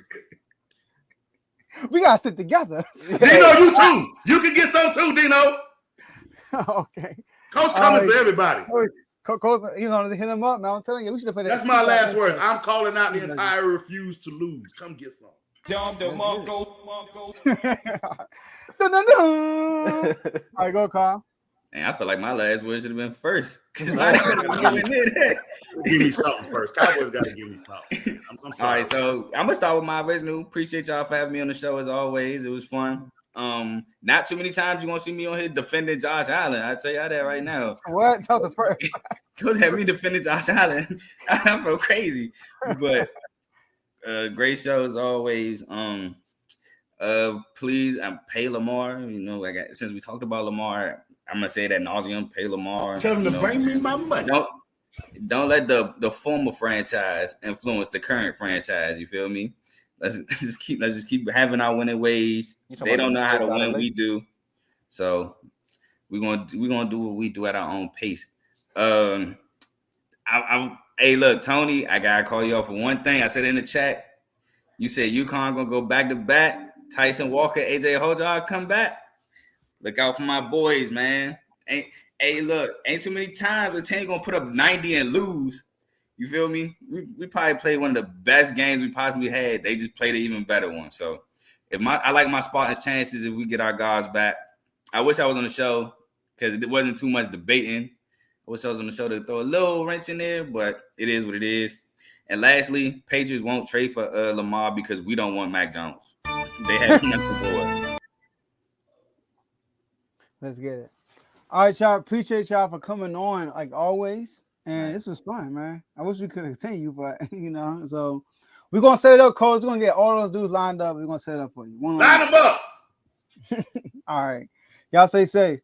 Speaker 2: We gotta sit together.
Speaker 7: Dino, you too. You can get some too, Dino.
Speaker 2: Okay.
Speaker 7: Coach coming for everybody.
Speaker 2: Coach, you know, hit him up, man. I'm telling you, we should have played.
Speaker 7: That's my last words. I'm calling out the entire refuse to lose. Come get some.
Speaker 2: All right, go, Carl.
Speaker 6: Man, I feel like my last word should have been first. Give
Speaker 7: me something first. Cowboys got to give me something. I'm sorry.
Speaker 6: All right, so I'm gonna start with my original. Appreciate y'all for having me on the show as always. It was fun. Not too many times you're gonna see me on here defending Josh Allen. I tell y'all that right now.
Speaker 2: What? Tell us first.
Speaker 6: Don't have me defending Josh Allen. I feel crazy, but great show as always. Please, pay Lamar. You know, since we talked about Lamar, I'm gonna say that nauseum. Pay Lamar.
Speaker 4: Tell him to bring me my money.
Speaker 6: Don't let the former franchise influence the current franchise. You feel me? Let's just keep having our winning ways. They don't know how to win. We do. So we're gonna do what we do at our own pace. Hey, look, Tony, I gotta call you out for one thing. I said in the chat, you said UConn gonna go back to back. Tyson Walker, AJ Hojar come back. Look out for my boys, man. Ain't too many times the team gonna put up 90 and lose. You feel me? We probably played one of the best games we possibly had. They just played an even better one. So I like my Spartans' chances if we get our guards back. I wish I was on the show because it wasn't too much debating. I wish I was on the show to throw a little wrench in there, but it is what it is. And lastly, Patriots won't trade for Lamar because we don't want Mac Jones. They have nothing for us.
Speaker 2: Let's get it. All right, y'all. Appreciate y'all for coming on like always. And this was fun, man. I wish we could continue, but so we're gonna set it up, Coach. We're gonna get all those dudes lined up. We're gonna set it up for you.
Speaker 7: Line them up.
Speaker 2: All right. Y'all stay safe.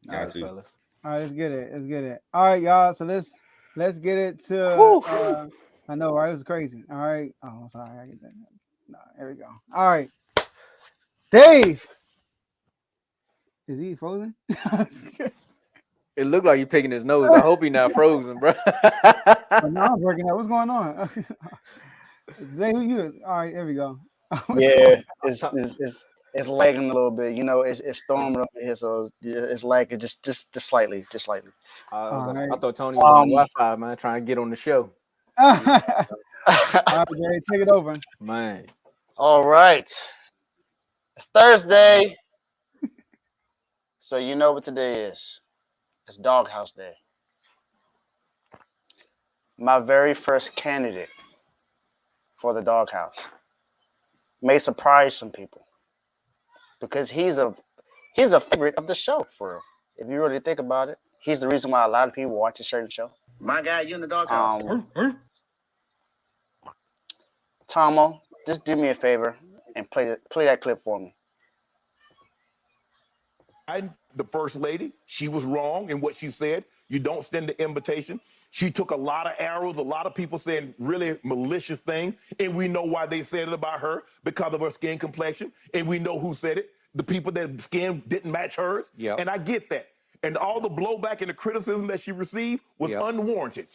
Speaker 6: Got to.
Speaker 2: All right, let's get it. All right, y'all. So let's get it to I know, right? It was crazy. All right. Oh, I'm sorry. I get that. No, there we go. All right. Dave. Is he frozen?
Speaker 5: It looked like you picking his nose. I hope he's not frozen, bro.
Speaker 2: No, I'm working out. What's going on? Dave, who you? All right, there we go.
Speaker 3: Yeah, it's lagging a little bit. You know, it's storming up here, so it's lagging just slightly.
Speaker 5: I thought Tony was on Wi-Fi, man, trying to get on the show.
Speaker 2: All right, Dave, take it over,
Speaker 5: man.
Speaker 3: All right, it's Thursday, so you know what today is. It's Doghouse Day. My very first candidate for the Doghouse may surprise some people because he's a favorite of the show. For real. If you really think about it, he's the reason why a lot of people watch a certain show.
Speaker 4: My guy, you in the Doghouse.
Speaker 3: Tomo, just do me a favor and play that clip for me.
Speaker 9: The first lady, she was wrong in what she said. You don't send the invitation. She took a lot of arrows, a lot of people saying really malicious things, and we know why they said it about her, because of her skin complexion, and we know who said it. The people that skin didn't match hers, and I get that. And all the blowback and the criticism that she received was unwarranted.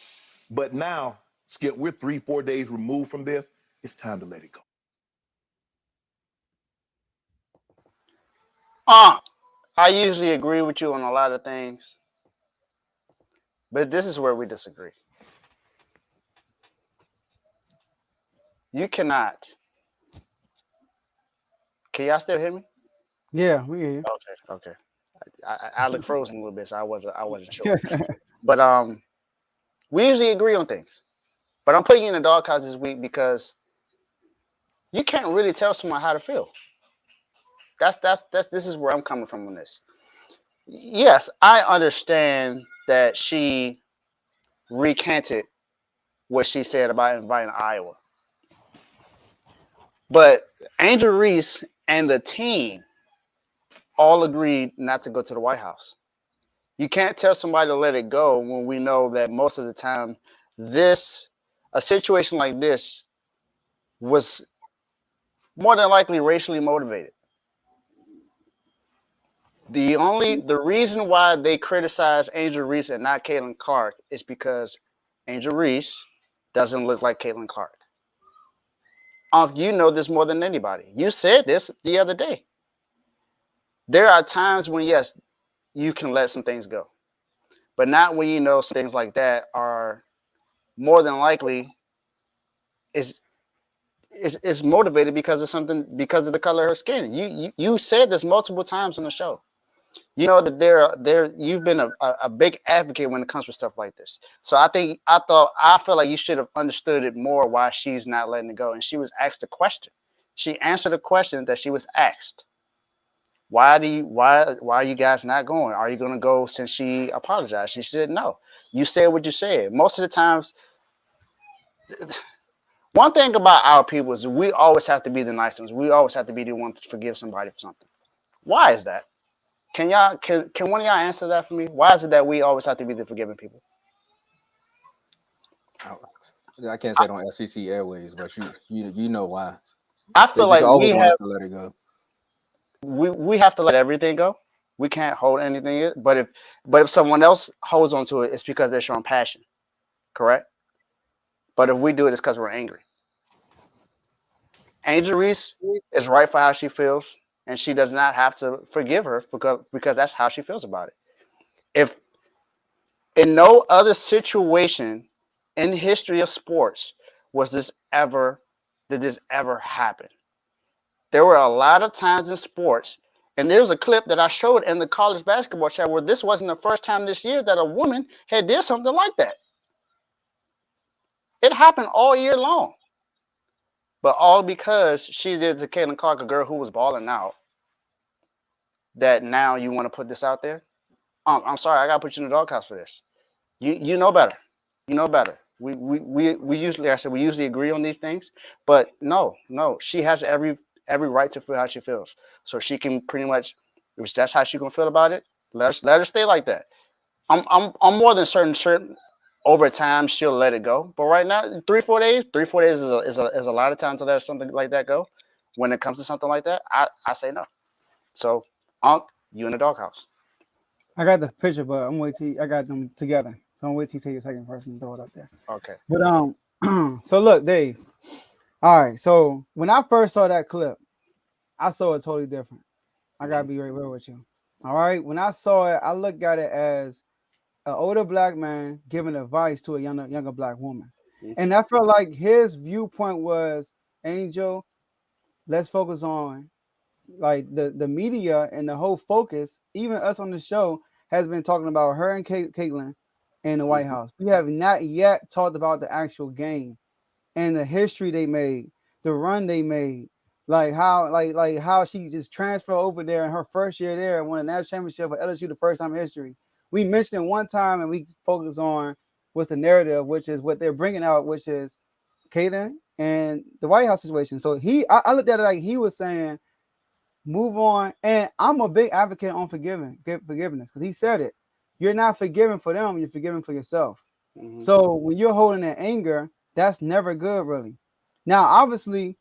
Speaker 9: But now, Skip, we're 3-4 days removed from this. It's time to let it go.
Speaker 3: I usually agree with you on a lot of things, but this is where we disagree. You cannot. Can y'all still hear me?
Speaker 2: Yeah, we hear you.
Speaker 3: Okay. I look frozen a little bit, so I wasn't sure. But we usually agree on things. But I'm putting you in the doghouse this week because you can't really tell someone how to feel. This is where I'm coming from on this. Yes, I understand that she recanted what she said about inviting Iowa. But Angel Reese and the team all agreed not to go to the White House. You can't tell somebody to let it go when we know that most of the time a situation like this was more than likely racially motivated. The reason why they criticize Angel Reese and not Caitlin Clark is because Angel Reese doesn't look like Caitlin Clark. You know this more than anybody. You said this the other day. There are times when, yes, you can let some things go, but not when you know some things like that are more than likely is motivated because of the color of her skin. You said this multiple times on the show. You know that you've been a big advocate when it comes to stuff like this. So I feel like you should have understood it more why she's not letting it go. And she was asked a question. She answered the question that she was asked. Why are you guys not going? Are you going to go since she apologized? She said no. You said what you said. Most of the times, one thing about our people is we always have to be the nice ones. We always have to be the one to forgive somebody for something. Why is that? Can one of y'all answer that for me? Why is it that we always have to be the forgiving people?
Speaker 5: I can't say it on FCC Airways, but you know why.
Speaker 3: I feel like
Speaker 5: always want us to let it go.
Speaker 3: We have to let everything go. We can't hold anything. But if someone else holds on to it, it's because they're showing passion. Correct? But if we do it, it's because we're angry. Angel Reese is right for how she feels, and she does not have to forgive her because that's how she feels about it. If in no other situation in the history of sports did this ever happen. There were a lot of times in sports, and there's a clip that I showed in the college basketball chat where this wasn't the first time this year that a woman had did something like that. It happened all year long. But all because she did to Caitlin Clark, a girl who was balling out, that now you want to put this out there? I'm sorry, I gotta put you in the doghouse for this. You know better. You know better. We usually agree on these things, but no, she has every right to feel how she feels. So she can pretty much, if that's how she's gonna feel about it, let her stay like that. I'm more than certain over time she'll let it go. But right now, 3-4 days is a lot of time to let something like that go. When it comes to something like that, I say no. So you in the doghouse.
Speaker 2: I got the picture, but I'm waiting. I got them together, so I'm waiting to take a second first and throw it up there.
Speaker 3: Okay.
Speaker 2: But so look, Dave. All right. So when I first saw that clip, I saw it totally different. I gotta be real with you. All right. When I saw it, I looked at it as an older black man giving advice to a younger black woman, and I felt like his viewpoint was, Angel, let's focus on like the media and the whole focus. Even us on the show has been talking about her and Caitlin in the White House. We have not yet talked about the actual game and the history they made, the run they made, like how she just transferred over there in her first year there and won a national championship for LSU the first time in history. We mentioned it one time and we focus on what's the narrative, which is what they're bringing out, which is Caitlin and the White House situation. So I looked at it like he was saying, move on. And I'm a big advocate on forgiveness because he said it. You're not forgiving for them, you're forgiving for yourself.
Speaker 3: Mhm.
Speaker 2: So when you're holding that anger, that's never good, really. Now, obviously,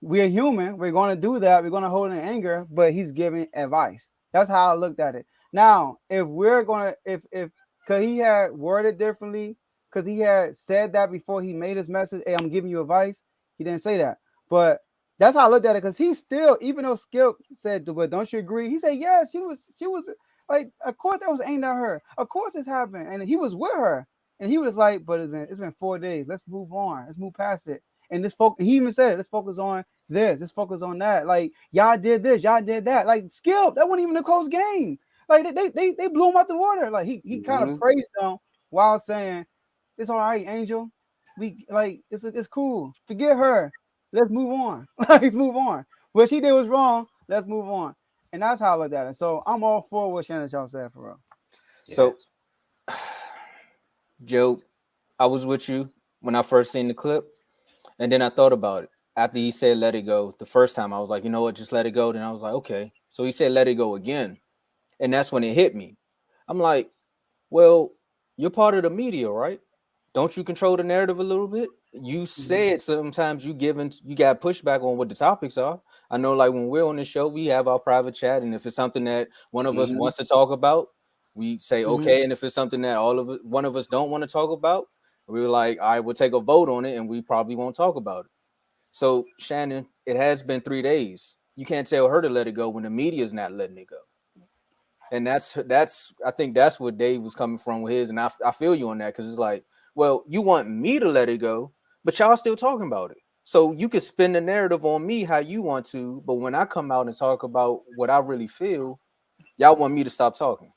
Speaker 2: we're human. We're going to do that. We're going to hold in anger, but he's giving advice. That's how I looked at it. Now, if we're going to, if, because he had worded differently, because he had said that before he made his message, hey, I'm giving you advice. He didn't say that. But that's how I looked at it, because he still, even though Skip said, but don't you agree? He said, yes, she was like, of course that was aimed at her. Of course this happened. And he was with her. And he was like, but it's been 4 days. Let's move on. Let's move past it. And he even said it, let's focus on this. Let's focus on that. Like, y'all did this, y'all did that. Like, Skip, that wasn't even a close game. Like, they blew him out the water. Like, he kind of praised them while saying, it's all right, Angel. We like it's cool. Forget her. Let's move on. Let's move on. What she did was wrong. Let's move on. And that's how I look at it. So I'm all for what Shannon Sharp said, for real.
Speaker 5: So, Joe, I was with you when I first seen the clip, and then I thought about it. After he said let it go the first time, I was like, you know what, just let it go. Then I was like, okay. So he said let it go again. And that's when it hit me. I'm like, well, you're part of the media, right? Don't you control the narrative a little bit? You said sometimes you got pushback on what the topics are. I know, like when we're on the show, we have our private chat, and if it's something that one of us wants to talk about, we say okay. And if it's something that one of us don't want to talk about, we're like, all right, we'll take a vote on it, and we probably won't talk about it. So, Shannon, it has been 3 days. You can't tell her to let it go when the media is not letting it go. And that's I think that's what Dave was coming from with his, and I feel you on that, because it's like, well, you want me to let it go, but y'all still talking about it. So you can spin the narrative on me how you want to, but when I come out and talk about what I really feel, y'all want me to stop talking.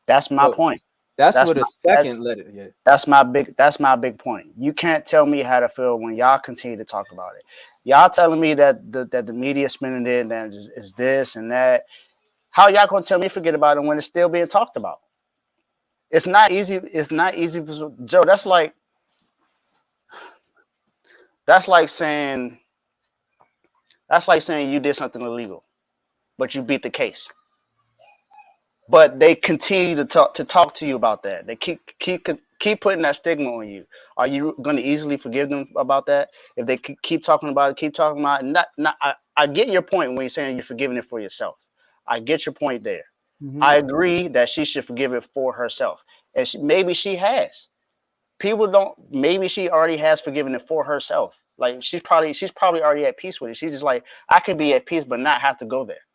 Speaker 3: That's my point.
Speaker 5: That's what a second let it. Yeah.
Speaker 3: That's my big point. You can't tell me how to feel when y'all continue to talk about it. Y'all telling me that the media spinning it and that is this and that. How y'all gonna tell me forget about it when it's still being talked about? It's not easy. It's not easy for Joe. That's like saying you did something illegal, but you beat the case. But they continue to talk to you about that. They keep putting that stigma on you. Are you going to easily forgive them about that if they keep talking about it? I get your point when you're saying you're forgiving it for yourself. I get your point there. I agree that she should forgive it for herself, and maybe she has. People don't. Maybe she already has forgiven it for herself. Like she's probably already at peace with it. She's just like, I could be at peace but not have to go there.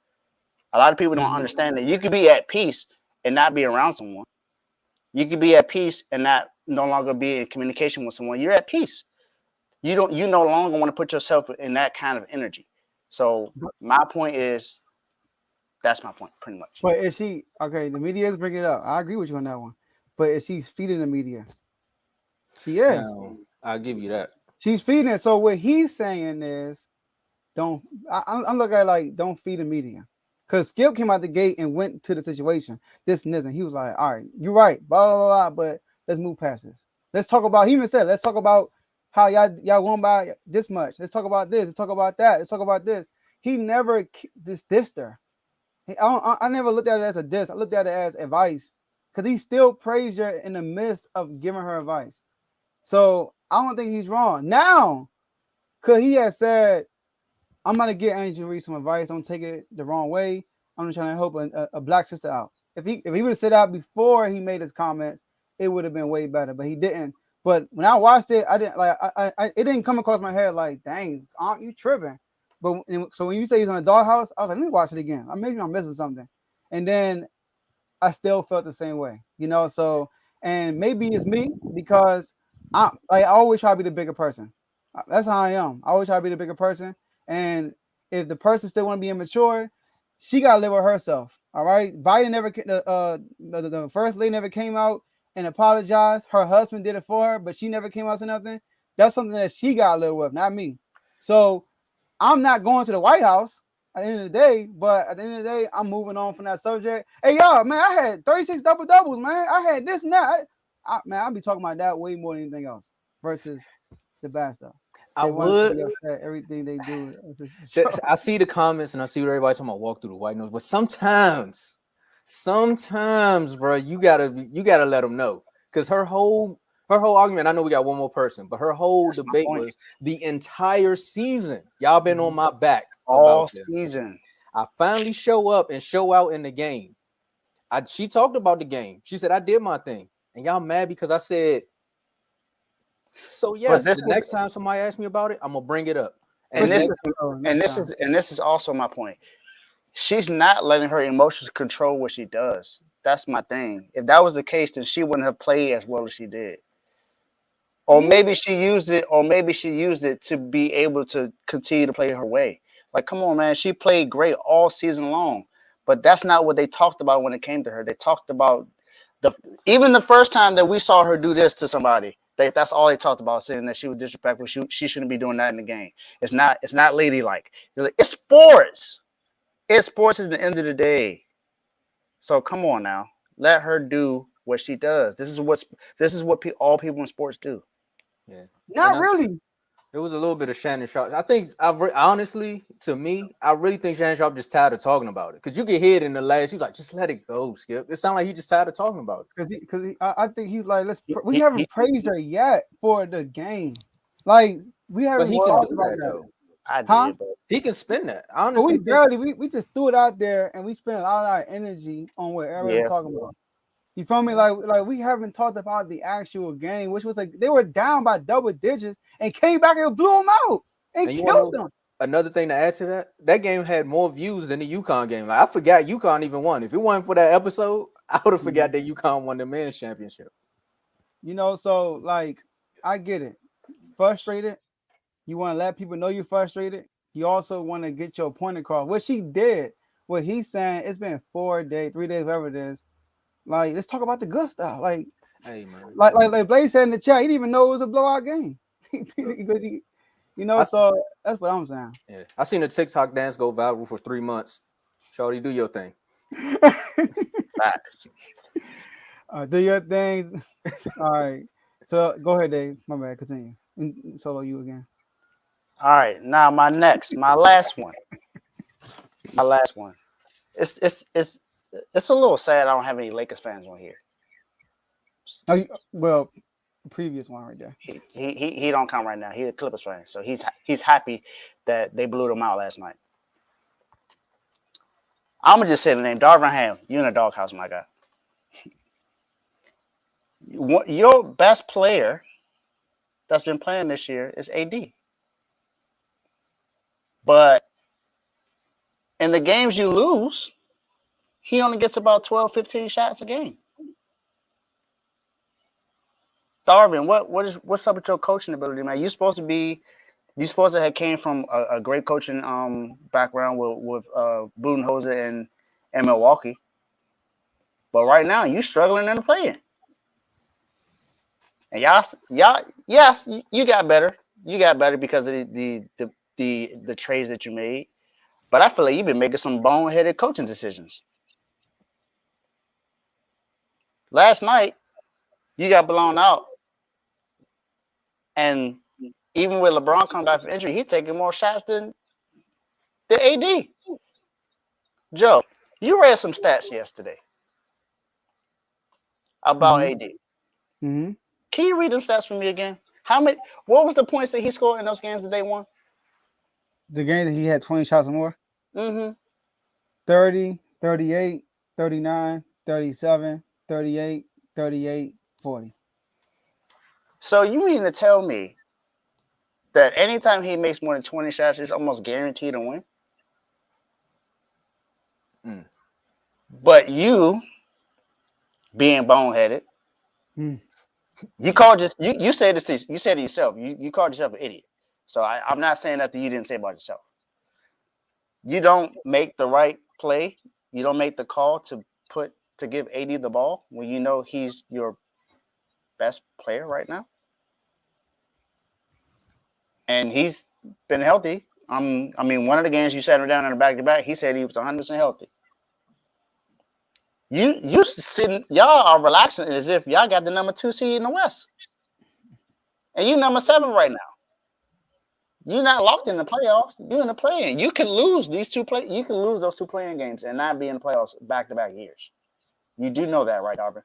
Speaker 3: A lot of people don't understand that you could be at peace and not be around someone. You could be at peace and no longer be in communication with someone. You're at peace. You no longer want to put yourself in that kind of energy. So my point is, that's my point, pretty much.
Speaker 2: But is she okay? The media is bringing it up. I agree with you on that one. But is she feeding the media? She is.
Speaker 5: Now, I'll give you that.
Speaker 2: She's feeding it. So what he's saying is, I'm looking at it like, don't feed the media. Because Skip came out the gate and went to the situation, this and this, and he was like, all right, you're right, blah, blah, blah, but let's move past this. Let's talk about, he even said, let's talk about how y'all won by this much. Let's talk about this. Let's talk about that. Let's talk about this. He never dissed her. I never looked at it as a diss. I looked at it as advice, because he still praised her in the midst of giving her advice. So I don't think he's wrong. Now, because he has said, I'm going to get Angel Reese some advice. Don't take it the wrong way. I'm just trying to help a black sister out. If he would have said out before he made his comments, it would have been way better. But he didn't. But when I watched it, I didn't like. It didn't come across my head like, dang, aren't you tripping? But so when you say he's on a doghouse, I was like, let me watch it again. Maybe I'm missing something. And then I still felt the same way, So, and maybe it's me, because I always try to be the bigger person. That's how I am. I always try to be the bigger person. And if the person still want to be immature, she got to live with herself. All right. Biden never, the first lady never came out and apologized. Her husband did it for her, but she never came out and said nothing. That's something that she got to live with, not me. So I'm not going to the White House at the end of the day, but at the end of the day, I'm moving on from that subject. Hey, y'all, man, I had 36 double-doubles, man. I had this and that. I'll be talking about that way more than anything else versus the bad stuff.
Speaker 5: I
Speaker 2: They want to
Speaker 5: would.
Speaker 2: be upset. Everything they do.
Speaker 5: I see the comments and I see what everybody's talking about walk through the white nose, but sometimes, bro, you gotta let them know because her whole argument. I know we got one more person, but her whole debate was the entire season. Y'all been on my back
Speaker 3: all
Speaker 5: about this.
Speaker 3: season.
Speaker 5: I finally show up and show out in the game. She talked about the game. She said I did my thing, and y'all mad because I said. So yes, the next time somebody asks me about it, I'm gonna bring it up.
Speaker 3: And this is also my point. She's not letting her emotions control what she does. That's my thing. If that was the case, then she wouldn't have played as well as she did. Or maybe she used it to be able to continue to play her way. Like, come on, man. She played great all season long. But that's not what they talked about when it came to her. They talked about even the first time that we saw her do this to somebody. That's all they talked about, saying that she was disrespectful. She shouldn't be doing that in the game. It's not ladylike. It's sports. It's sports at the end of the day. So come on now. Let her do what she does. This is what all people in sports do.
Speaker 5: Yeah.
Speaker 2: Not really.
Speaker 5: It was a little bit of Shannon Sharp. I think honestly, to me, I really think Shannon Sharp just tired of talking about it. Because you can hear it in the last. He was like, just let it go, Skip. It sounded like he just tired of talking about it.
Speaker 2: Because I think he's like, we haven't praised her yet for the game. Like we haven't.
Speaker 5: But he can do that though.
Speaker 3: I did,
Speaker 2: huh?
Speaker 3: but
Speaker 5: He can spin that. Honestly,
Speaker 2: we just threw it out there and we spent a lot of our energy on what everyone's talking about. You feel me? Like we haven't talked about the actual game, which was like they were down by double digits and came back and blew them out and killed them.
Speaker 5: Another thing to add to that game had more views than the UConn game. Like I forgot UConn even won. If it wasn't for that episode, I would have forgot that UConn won the men's championship.
Speaker 2: You know, so like I get it. Frustrated. You want to let people know you're frustrated. You also want to get your point across, which he did. What he's saying, it's been 4 days, 3 days, whatever it is. Like, let's talk about the good stuff. Like,
Speaker 5: hey man,
Speaker 2: like Blaze said in the chat, he didn't even know it was a blowout game. You know, so that's what I'm saying.
Speaker 5: Yeah, I seen a TikTok dance go viral for 3 months. Shorty, do your thing.
Speaker 2: Do your things. All right. So go ahead, Dave. My bad. Continue. Solo you again.
Speaker 3: All right. Now my last one. It's a little sad I don't have any Lakers fans on here.
Speaker 2: Oh, well, previous one right there.
Speaker 3: He don't come right now. He's a Clippers fan, so he's happy that they blew them out last night. I'm gonna just say the name, Darvin Ham. You in the doghouse, my guy. Your best player that's been playing this year is AD. But in the games you lose, he only gets about 12, 15 shots a game. Darvin, what's up with your coaching ability, man? You supposed to have came from a great coaching background with Budenholzer and Milwaukee. But right now you struggling in the play-in. And y'all, yes, you got better. You got better because of the trades that you made. But I feel like you've been making some boneheaded coaching decisions. Last night, you got blown out. And even with LeBron coming back from injury, he's taking more shots than AD. Joe, you read some stats yesterday about AD.
Speaker 2: Mm-hmm.
Speaker 3: Can you read them stats for me again? What was the points that he scored in those games that they won?
Speaker 2: The game that he had 20 shots or more?
Speaker 3: Mm-hmm.
Speaker 2: 30, 38, 39, 37, 38, 38, 40.
Speaker 3: So you mean to tell me that anytime he makes more than 20 shots, it's almost guaranteed to win?
Speaker 5: Mm.
Speaker 3: But you, being boneheaded, you said this. You said it yourself. You called yourself an idiot. So I'm not saying nothing you didn't say about yourself. You don't make the right play. You don't make the call to give AD the ball when you know he's your best player right now. And he's been healthy. I mean, one of the games you sat him down in a back-to-back, he said he was 100% healthy. You sitting, y'all are relaxing as if y'all got the number 2 seed in the West. And you number 7 right now. You're not locked in the playoffs. You're in the play-in. You can lose these two play. You can lose those 2 play-in games and not be in the playoffs back-to-back years. You do know that, right, Darvin?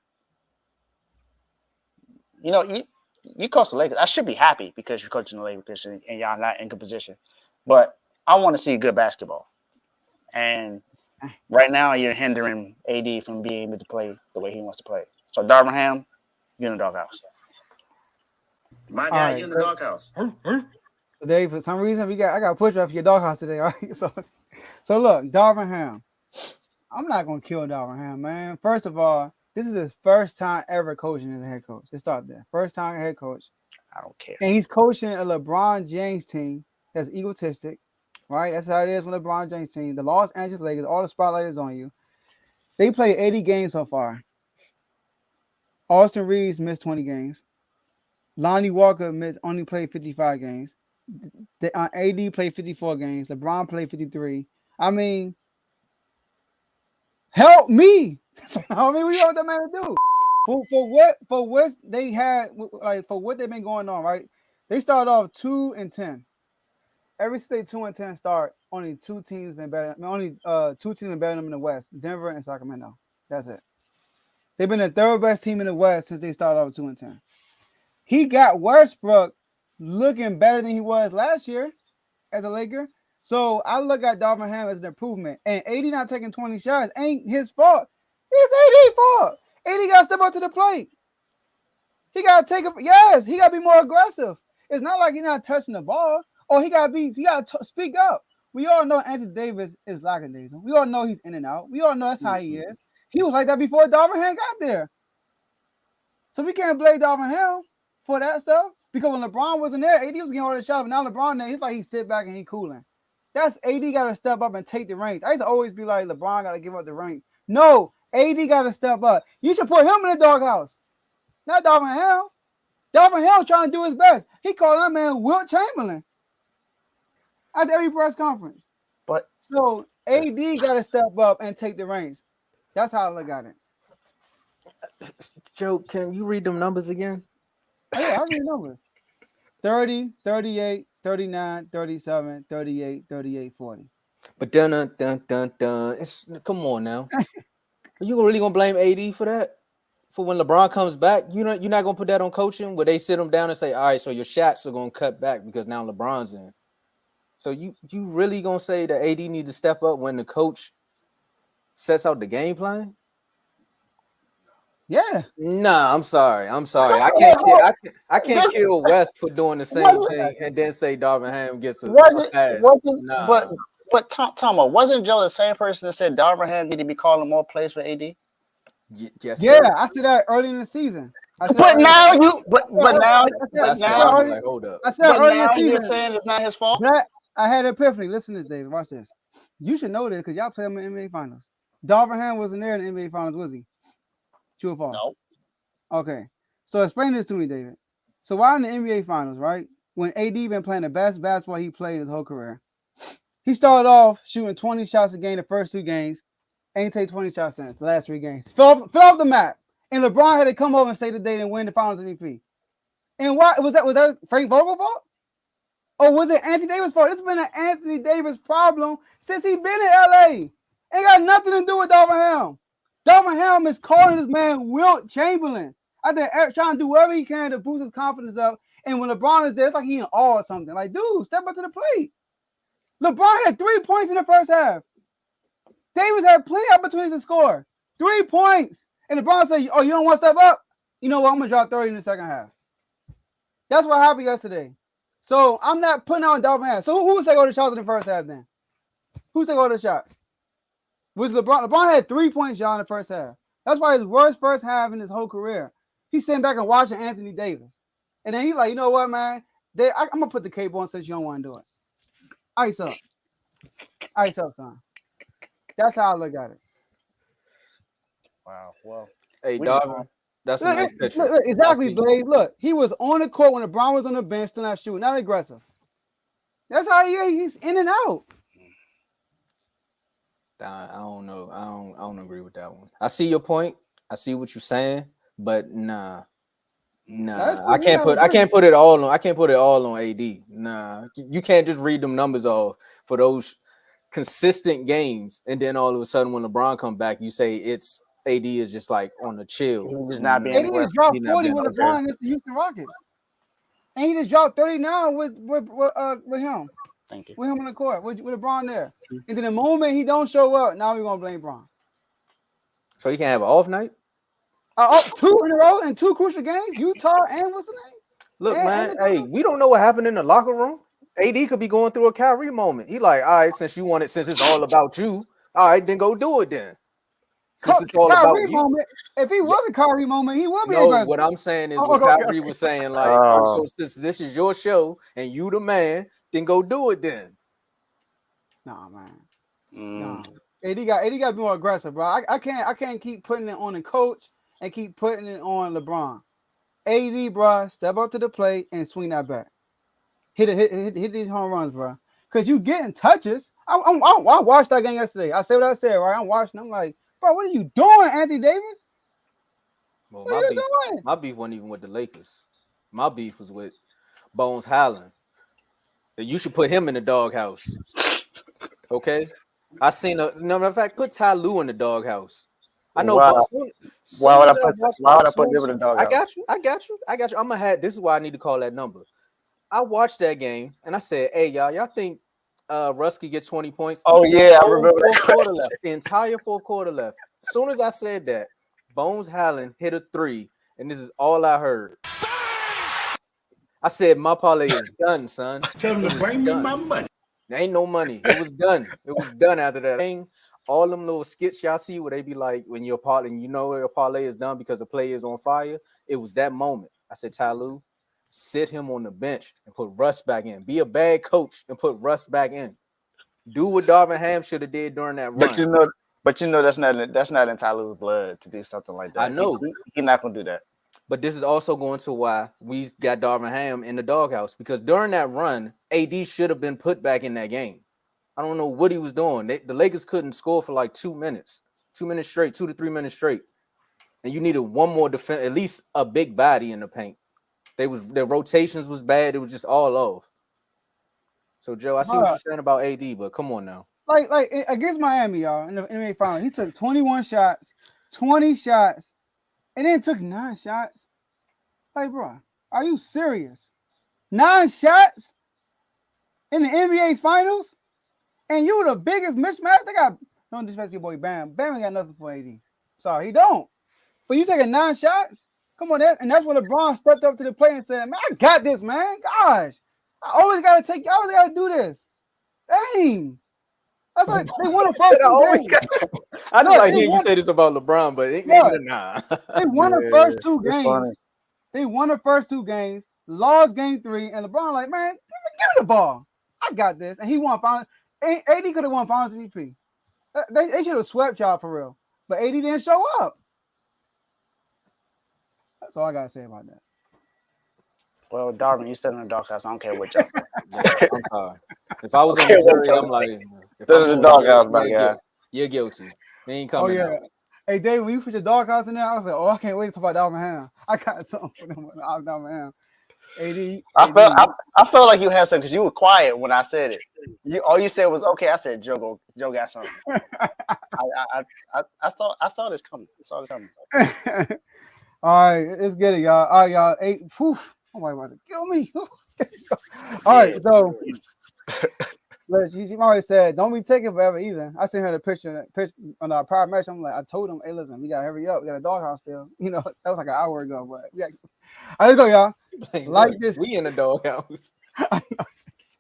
Speaker 3: You know, you coach the Lakers. I should be happy because you're coaching the Lakers and y'all not in good position. But I want to see good basketball. And right now, you're hindering AD from being able to play the way he wants to play. So, Darvin Ham, you're in the doghouse. My
Speaker 2: All
Speaker 3: guy,
Speaker 2: right,
Speaker 3: you're in the doghouse.
Speaker 2: Today, for some reason, I got pushed up for your doghouse today. All right, so look, Darvin Ham. I'm not gonna kill Darvin Ham, man. First of all, this is his first time ever coaching as a head coach. Let's start there. First time head coach.
Speaker 3: I don't care.
Speaker 2: And he's coaching a LeBron James team that's egotistic, right? That's how it is when LeBron James team. The Los Angeles Lakers, all the spotlight is on you. They played 80 games so far. Austin Reeves missed 20 games. Lonnie Walker only played 55 games. AD played 54 games. LeBron played 53. I mean, help me. I mean, we want that man to do. For what they had, like for what they've been going on, right? They started off 2-10. Every state 2-10 start, only 2 teams been better. Only 2 teams been better than them in the West: Denver and Sacramento. That's it. They've been the third best team in the West since they started off 2-10. He got Westbrook looking better than he was last year as a Laker. So I look at Darvin Ham as an improvement. And AD not taking 20 shots ain't his fault. It's AD's fault. AD got to step up to the plate. He got to take it. Yes, he got to be more aggressive. It's not like he's not touching the ball. Or he got to speak up. We all know Anthony Davis is lackadaisical. We all know he's in and out. We all know that's how he is. He was like that before Darvin Ham got there. So we can't blame Darvin Ham for that stuff. Because when LeBron wasn't there, AD was getting all the shots. But now LeBron there, he's like he sit back and he cooling. That's AD got to step up and take the reins. I used to always be like, LeBron got to give up the reins. No, AD got to step up. You should put him in the doghouse. Not Darvin Ham. Darvin Ham trying to do his best. He called that man Wilt Chamberlain at every press conference.
Speaker 3: But
Speaker 2: so AD got to step up and take the reins. That's how I look at it.
Speaker 5: Joe, can you read them numbers again?
Speaker 2: Oh, yeah, I read numbers. 30, 38, 39, 37, 38, 38, 40.
Speaker 5: But dun. Come on now. Are you really gonna blame AD for that? For when LeBron comes back, you're not gonna put that on coaching where they sit him down and say, all right, so your shots are gonna cut back because now LeBron's in. So you really gonna say that AD needs to step up when the coach sets out the game plan?
Speaker 2: Yeah.
Speaker 5: Nah, I'm sorry. I can't kill West for doing the same thing and then say Darvin Ham gets a pass. Nah.
Speaker 3: But Tomo, wasn't Joe the same person that said Darvin Ham need to be calling more plays for AD?
Speaker 5: Yes,
Speaker 2: yeah,
Speaker 5: sir.
Speaker 2: I said that early in the season.
Speaker 3: But now you're saying it's not his fault.
Speaker 2: I had an epiphany. Listen to this, David. Watch this. You should know this because y'all play him in the NBA Finals. Darvin Ham wasn't there in the NBA Finals, was he? True or false?
Speaker 3: No.
Speaker 2: Okay. So explain this to me, David. So while in the NBA Finals, right, when AD been playing the best basketball he played his whole career, he started off shooting 20 shots a game the first 2 games. Ain't take 20 shots since the last 3 games. Fell off the map. And LeBron had to come over and say that they didn't win the Finals MVP. And why was that Frank Vogel's fault? Or was it Anthony Davis' fault? It's been an Anthony Davis problem since he been in LA. Ain't got nothing to do with Darvin Ham. Darvin Ham is calling this man Wilt Chamberlain. I think Eric trying to do whatever he can to boost his confidence up. And when LeBron is there, it's like he in awe or something. Like, dude, step up to the plate. LeBron had 3 points in the first half. Davis had plenty of opportunities to score. 3 points. And LeBron said, oh, you don't want to step up? You know what? I'm going to drop 30 in the second half. That's what happened yesterday. So I'm not putting out Darvin Ham. So who would take all the shots in the first half then? Who's take all the shots? Was LeBron? LeBron had 3 points, y'all, in the first half. That's why his worst first half in his whole career. He's sitting back and watching Anthony Davis. And then he's like, you know what, man? I'm going to put the cape on since you don't want to do it. Ice up. Ice up, son. That's how I look at it.
Speaker 3: Wow. Well,
Speaker 5: hey, Darvin, that's a nice picture.
Speaker 2: Look, exactly, Blaze. Look, he was on the court when LeBron was on the bench, still not shooting, not aggressive. That's how he's in and out.
Speaker 5: I don't know. I don't agree with that one. I see your point. I see what you're saying, but nah. Nah,
Speaker 2: cool.
Speaker 5: I can't put it all on AD. Nah, you can't just read them numbers off for those consistent games, and then all of a sudden when LeBron come back, you say it's AD is just like on the chill.
Speaker 3: He's not being
Speaker 2: AD
Speaker 3: aggressive.
Speaker 2: just dropped
Speaker 5: He not
Speaker 2: 40
Speaker 5: being
Speaker 2: with
Speaker 5: okay.
Speaker 2: LeBron against the Houston Rockets, and he just dropped 39 with him.
Speaker 3: Thank you.
Speaker 2: With him on the court, with LeBron there. And then the moment he don't show up, now we're gonna blame Bron.
Speaker 5: So you can have an off night.
Speaker 2: Two in a row in two crucial games, Utah and what's the name?
Speaker 5: Look,
Speaker 2: And
Speaker 5: man,
Speaker 2: Arizona?
Speaker 5: hey, we don't know what happened in the locker room. AD could be going through a Kyrie moment. He like, all right, since it's all about you, all right, then go do it then. Since it's all
Speaker 2: Kyrie
Speaker 5: about you.
Speaker 2: moment. If he was a Kyrie moment, he would be
Speaker 5: No,
Speaker 2: aggressive.
Speaker 5: what I'm saying is
Speaker 2: Oh,
Speaker 5: what
Speaker 2: okay.
Speaker 5: Kyrie was saying, like, so since this is your show and you the man, then go do it then.
Speaker 2: Nah, man.
Speaker 3: Mm.
Speaker 2: Nah. AD got to be more aggressive, bro. I can't keep putting it on the coach and keep putting it on LeBron. AD, bro, step up to the plate and swing that back. Hit these home runs, bro. Cause you getting touches. I watched that game yesterday. I said what I said, right? I'm watching. I'm like, bro, what are you doing, Anthony Davis?
Speaker 5: Well,
Speaker 2: What are you doing?
Speaker 5: my beef wasn't even with the Lakers. My beef was with Bones Highland. You should put him in the doghouse. Okay? Matter of fact, put Ty Lue in the doghouse. I know.
Speaker 3: Why would I put them in the doghouse?
Speaker 5: I got you. I'm gonna have. This is why I need to call that number. I watched that game and I said, "Hey, y'all think Russ could get 20 points?"
Speaker 3: Oh yeah, I remember that.
Speaker 5: Quarter left. The entire fourth quarter left. As soon as I said that, Bones Highland hit a 3, and this is all I heard. I said, "My parlay is done, son."
Speaker 4: Tell him to bring me my money.
Speaker 5: There ain't no money. It was done. It was done after that. All them little skits y'all see where they be like, when you're parlay, you know your parlay is done because the play is on fire. It was that moment. I said, Ty Lue, sit him on the bench and put Russ back in. Be a bad coach and put Russ back in. Do what Darvin Ham should have did during that run.
Speaker 3: But you know that's not in Ty Lue's blood to do something like that.
Speaker 5: I know.
Speaker 3: He's not gonna do that.
Speaker 5: But this is also going to why we got Darvin Ham in the doghouse, because during that run, AD should have been put back in that game. I don't know what he was doing. The Lakers couldn't score for like 2 minutes straight, 2 to 3 minutes straight. And you needed one more defense, at least a big body in the paint. Their rotations was bad. It was just all off. So Joe, I see what you're saying about AD, but come on now.
Speaker 2: Like against Miami, y'all, in the NBA Finals, he took 21 shots, 20 shots, and then took 9 shots. Like, bro, are you serious? 9 shots in the NBA Finals, and you the biggest mismatch. Don't disrespect your boy Bam. Bam ain't got nothing for AD. Sorry, he don't. But you taking 9 shots? Come on, that's when LeBron stepped up to the plate and said, "Man, I got this, man. Gosh, I always gotta do this." Dang. That's like they won the first 2 games.
Speaker 5: I know I hear you say this about LeBron, but nah.
Speaker 2: They won the first 2 games. They won the first 2 games, lost game 3, and LeBron like, man, give me the ball. I got this. And he won finals. AD could have won finals MVP. They should have swept y'all for real. But AD didn't show up. That's all I gotta say about that.
Speaker 3: Well, Darvin, you still in the doghouse. I don't care what y'all say.
Speaker 5: Yeah, I'm sorry. If I was on the jury, I'm like,
Speaker 3: still in the doghouse, my guy.
Speaker 5: You're guilty. They ain't coming out.
Speaker 2: Hey, Dave, when you put your doghouse in there, I was like, I can't wait to talk about Darvin Ham. I got something for them about Darvin Ham. AD.
Speaker 3: I felt like you had something because you were quiet when I said it. All you said was okay. I said Joe got something. I saw this coming.
Speaker 2: All right, let's get it, y'all. All right, y'all. 8. Whew, somebody about to kill me. All right, so she already said, don't be taking forever either. I sent her the picture on our prior match. I'm like, I told him, hey, listen, we gotta hurry up. We got a doghouse still. You know, that was like an hour ago, but all right, let's go, y'all. Like this.
Speaker 5: We in the doghouse.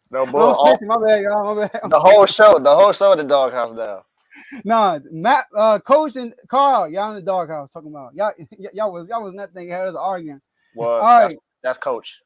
Speaker 3: No, boy,
Speaker 2: my bad, y'all. My bad.
Speaker 3: The whole show, the doghouse now.
Speaker 2: Nah, Matt, Coach and Carl, y'all in the doghouse talking about y'all was that thing had us arguing.
Speaker 3: Well,
Speaker 2: all right,
Speaker 3: that's Coach.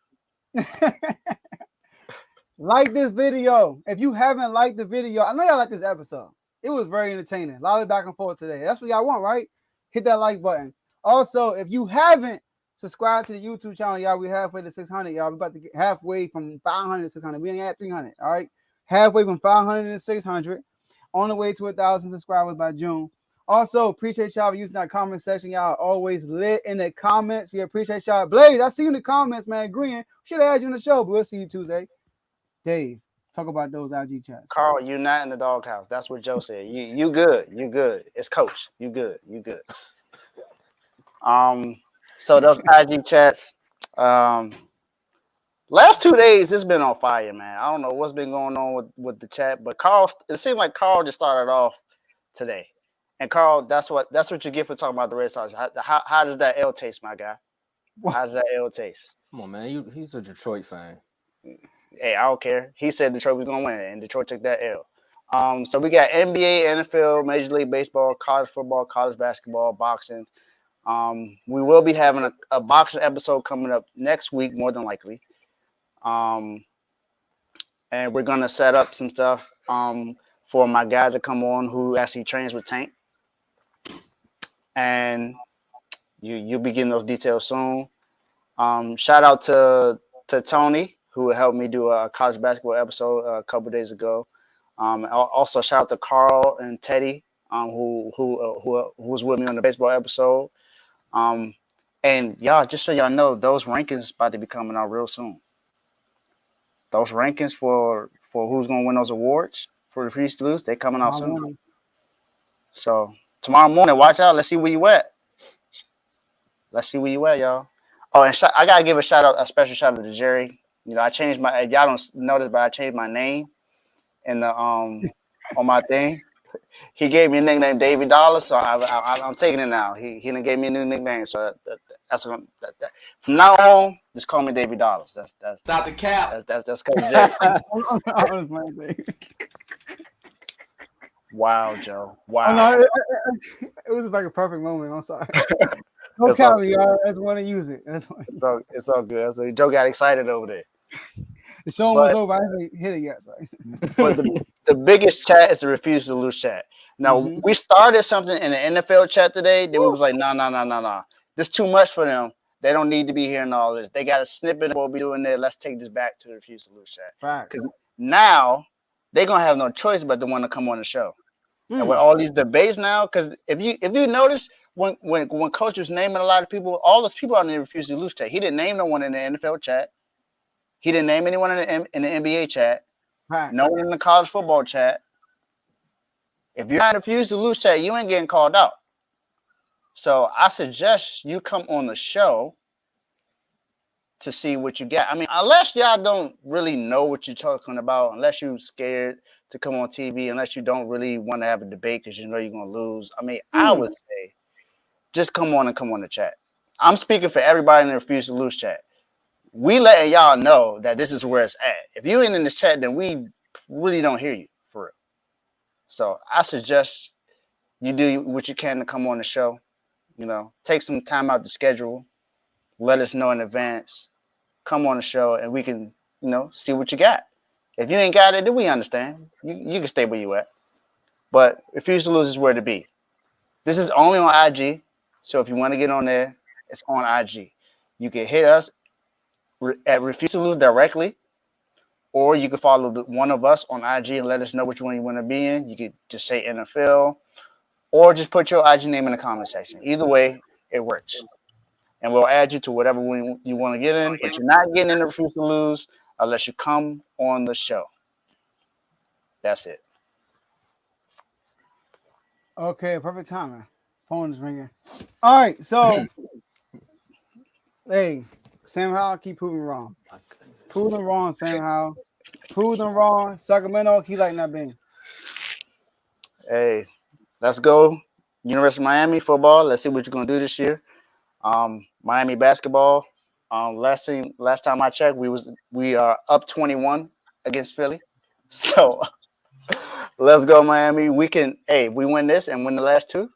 Speaker 2: Like this video. If you haven't liked the video, I know y'all like this episode. It was very entertaining. A lot of back and forth today. That's what y'all want, right? Hit that like button. Also, if you haven't subscribed to the YouTube channel, y'all, we halfway to 600, y'all. We're about to get halfway from 500 to 600. We ain't at 300, all right? Halfway from 500 to 600. On the way to 1,000 subscribers by June. Also, appreciate y'all for using our comment section. Y'all always lit in the comments. We appreciate y'all. Blaze, I see you in the comments, man. Agreeing. Should have had you in the show, but we'll see you Tuesday. Dave, talk about those IG chats.
Speaker 3: Carl, you're not in the doghouse. That's what Joe said. You good. You good. It's coach. You good. You good. So those IG chats, last 2 days it's been on fire, man. I don't know what's been going on with the chat, but Carl, it seemed like Carl just started off today. And Carl, that's what you get for talking about the Red Sox. How does that L taste, my guy? How does that L taste?
Speaker 5: Come on, man. He's a Detroit fan.
Speaker 3: Hey, I don't care. He said Detroit was gonna win, and Detroit took that L. So we got NBA, NFL, Major League Baseball, college football, college basketball, boxing. We will be having a boxing episode coming up next week, more than likely. And we're gonna set up some stuff for my guy to come on who actually trains with Tank. And you'll be getting those details soon. Shout out to Tony, who helped me do a college basketball episode a couple days ago. Also shout out to Carl and Teddy, who was with me on the baseball episode. And y'all, just so y'all know, those rankings about to be coming out real soon. Those rankings for who's gonna win those awards for the Refuse to Lose, they coming out soon. So tomorrow morning, watch out. Let's see where you at. Let's see where you at, y'all. Oh, and I gotta give a special shout out to Jerry. You know, I changed my. Y'all don't notice, but I changed my name in the on my thing. He gave me a nickname, Davey Dollar, so I'm taking it now. He done gave me a new nickname, so that's what from now on, just call me Davey Dollars. That's
Speaker 1: Stop the cap.
Speaker 3: That's Coach Jerry. Wow, Joe. Wow.
Speaker 2: Oh, no, it was like a perfect moment. I'm sorry. No count me, y'all. I just want to use it.
Speaker 3: It's all good. So Joe got excited over there.
Speaker 2: The show was over. I haven't hit it yet. Sorry.
Speaker 3: But the biggest chat is the Refuse to Lose chat. Now, we started something in the NFL chat today that was like, no. This is too much for them. They don't need to be hearing all this. They got a snippet of what we're doing there. Let's take this back to the Refuse to Lose chat. Because now they're going to have no choice but to want to come on the show. And with all these debates now, because if you notice, when Coach was naming a lot of people, all those people on the Refuse to Lose chat, he didn't name no one in the NFL chat. He didn't name anyone in the NBA chat. No one in the college football chat. If you're not Refuse to Lose chat, you ain't getting called out. So I suggest you come on the show to see what you got. I mean, unless y'all don't really know what you're talking about, unless you're scared to come on TV, unless you don't really want to have a debate because you know you're going to lose. I mean, I would say just come on the chat. I'm speaking for everybody in the Refuse to Lose chat. We letting y'all know that this is where it's at. If you ain't in this chat, then we really don't hear you for real. So I suggest you do what you can to come on the show. You know, take some time out the schedule. Let us know in advance. Come on the show and we can, you know, see what you got. If you ain't got it, then we understand. You can stay where you at. But Refuse to Lose is where to be. This is only on IG. So if you want to get on there, it's on IG. You can hit us at Refuse to Lose directly, or you can follow one of us on IG and let us know which one you want to be in. You could just say NFL, or just put your IG name in the comment section. Either way, it works. And we'll add you to whatever you want to get in, but you're not getting in the Refuse to Lose unless you come on the show. That's it.
Speaker 2: Okay, perfect timing. Phone is ringing. All right, so hey, Sam Howell, keep proving wrong. Prove them wrong, Sam Howell. Prove them wrong. Sacramento, keep like not being.
Speaker 3: Hey, let's go. University of Miami football. Let's see what you're gonna do this year. Miami basketball. Last time I checked, we are up 21 against Philly. So let's go, Miami. We can. Hey, if we win this and win the last two,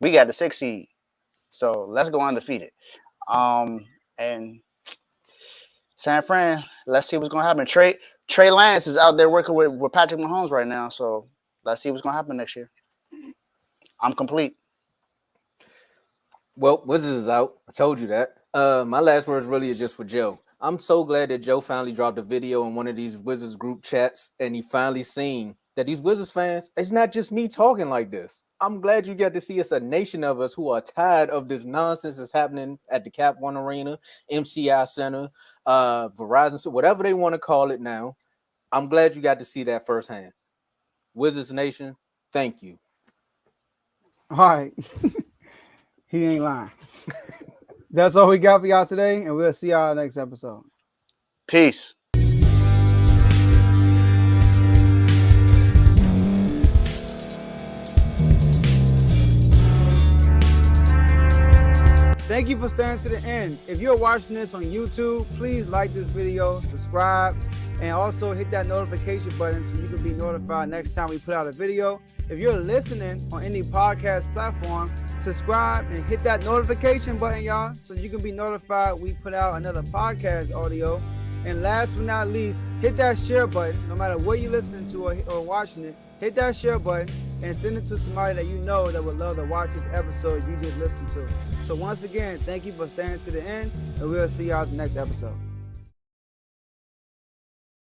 Speaker 3: we got the 6th seed. So let's go undefeated. And San Fran, let's see what's gonna happen. Trey Lance is out there working with Patrick Mahomes right now. So let's see what's gonna happen next year. I'm complete.
Speaker 5: Well, Wizards is out. I told you that. My last words really is just for Joe. I'm so glad that Joe finally dropped a video in one of these Wizards group chats, and he finally seen that these Wizards fans, it's not just me talking like this. I'm glad you got to see us, a nation of us who are tired of this nonsense that's happening at the Cap One Arena, MCI Center, Verizon, so whatever they want to call it now. I'm glad you got to see that firsthand. Wizards Nation, thank you.
Speaker 2: All right. He ain't lying. That's all we got for y'all today, and we'll see y'all next episode.
Speaker 3: Peace.
Speaker 2: Thank you for staying to the end. If you're watching this on YouTube, please like this video, subscribe, and also hit that notification button so you can be notified next time we put out a video. If you're listening on any podcast platform, subscribe and hit that notification button, y'all, so you can be notified we put out another podcast audio. And last but not least, hit that share button. No matter what you're listening to or watching it, hit that share button and send it to somebody that you know that would love to watch this episode you just listened to. So once again, thank you for staying to the end, and we'll see y'all at the next episode.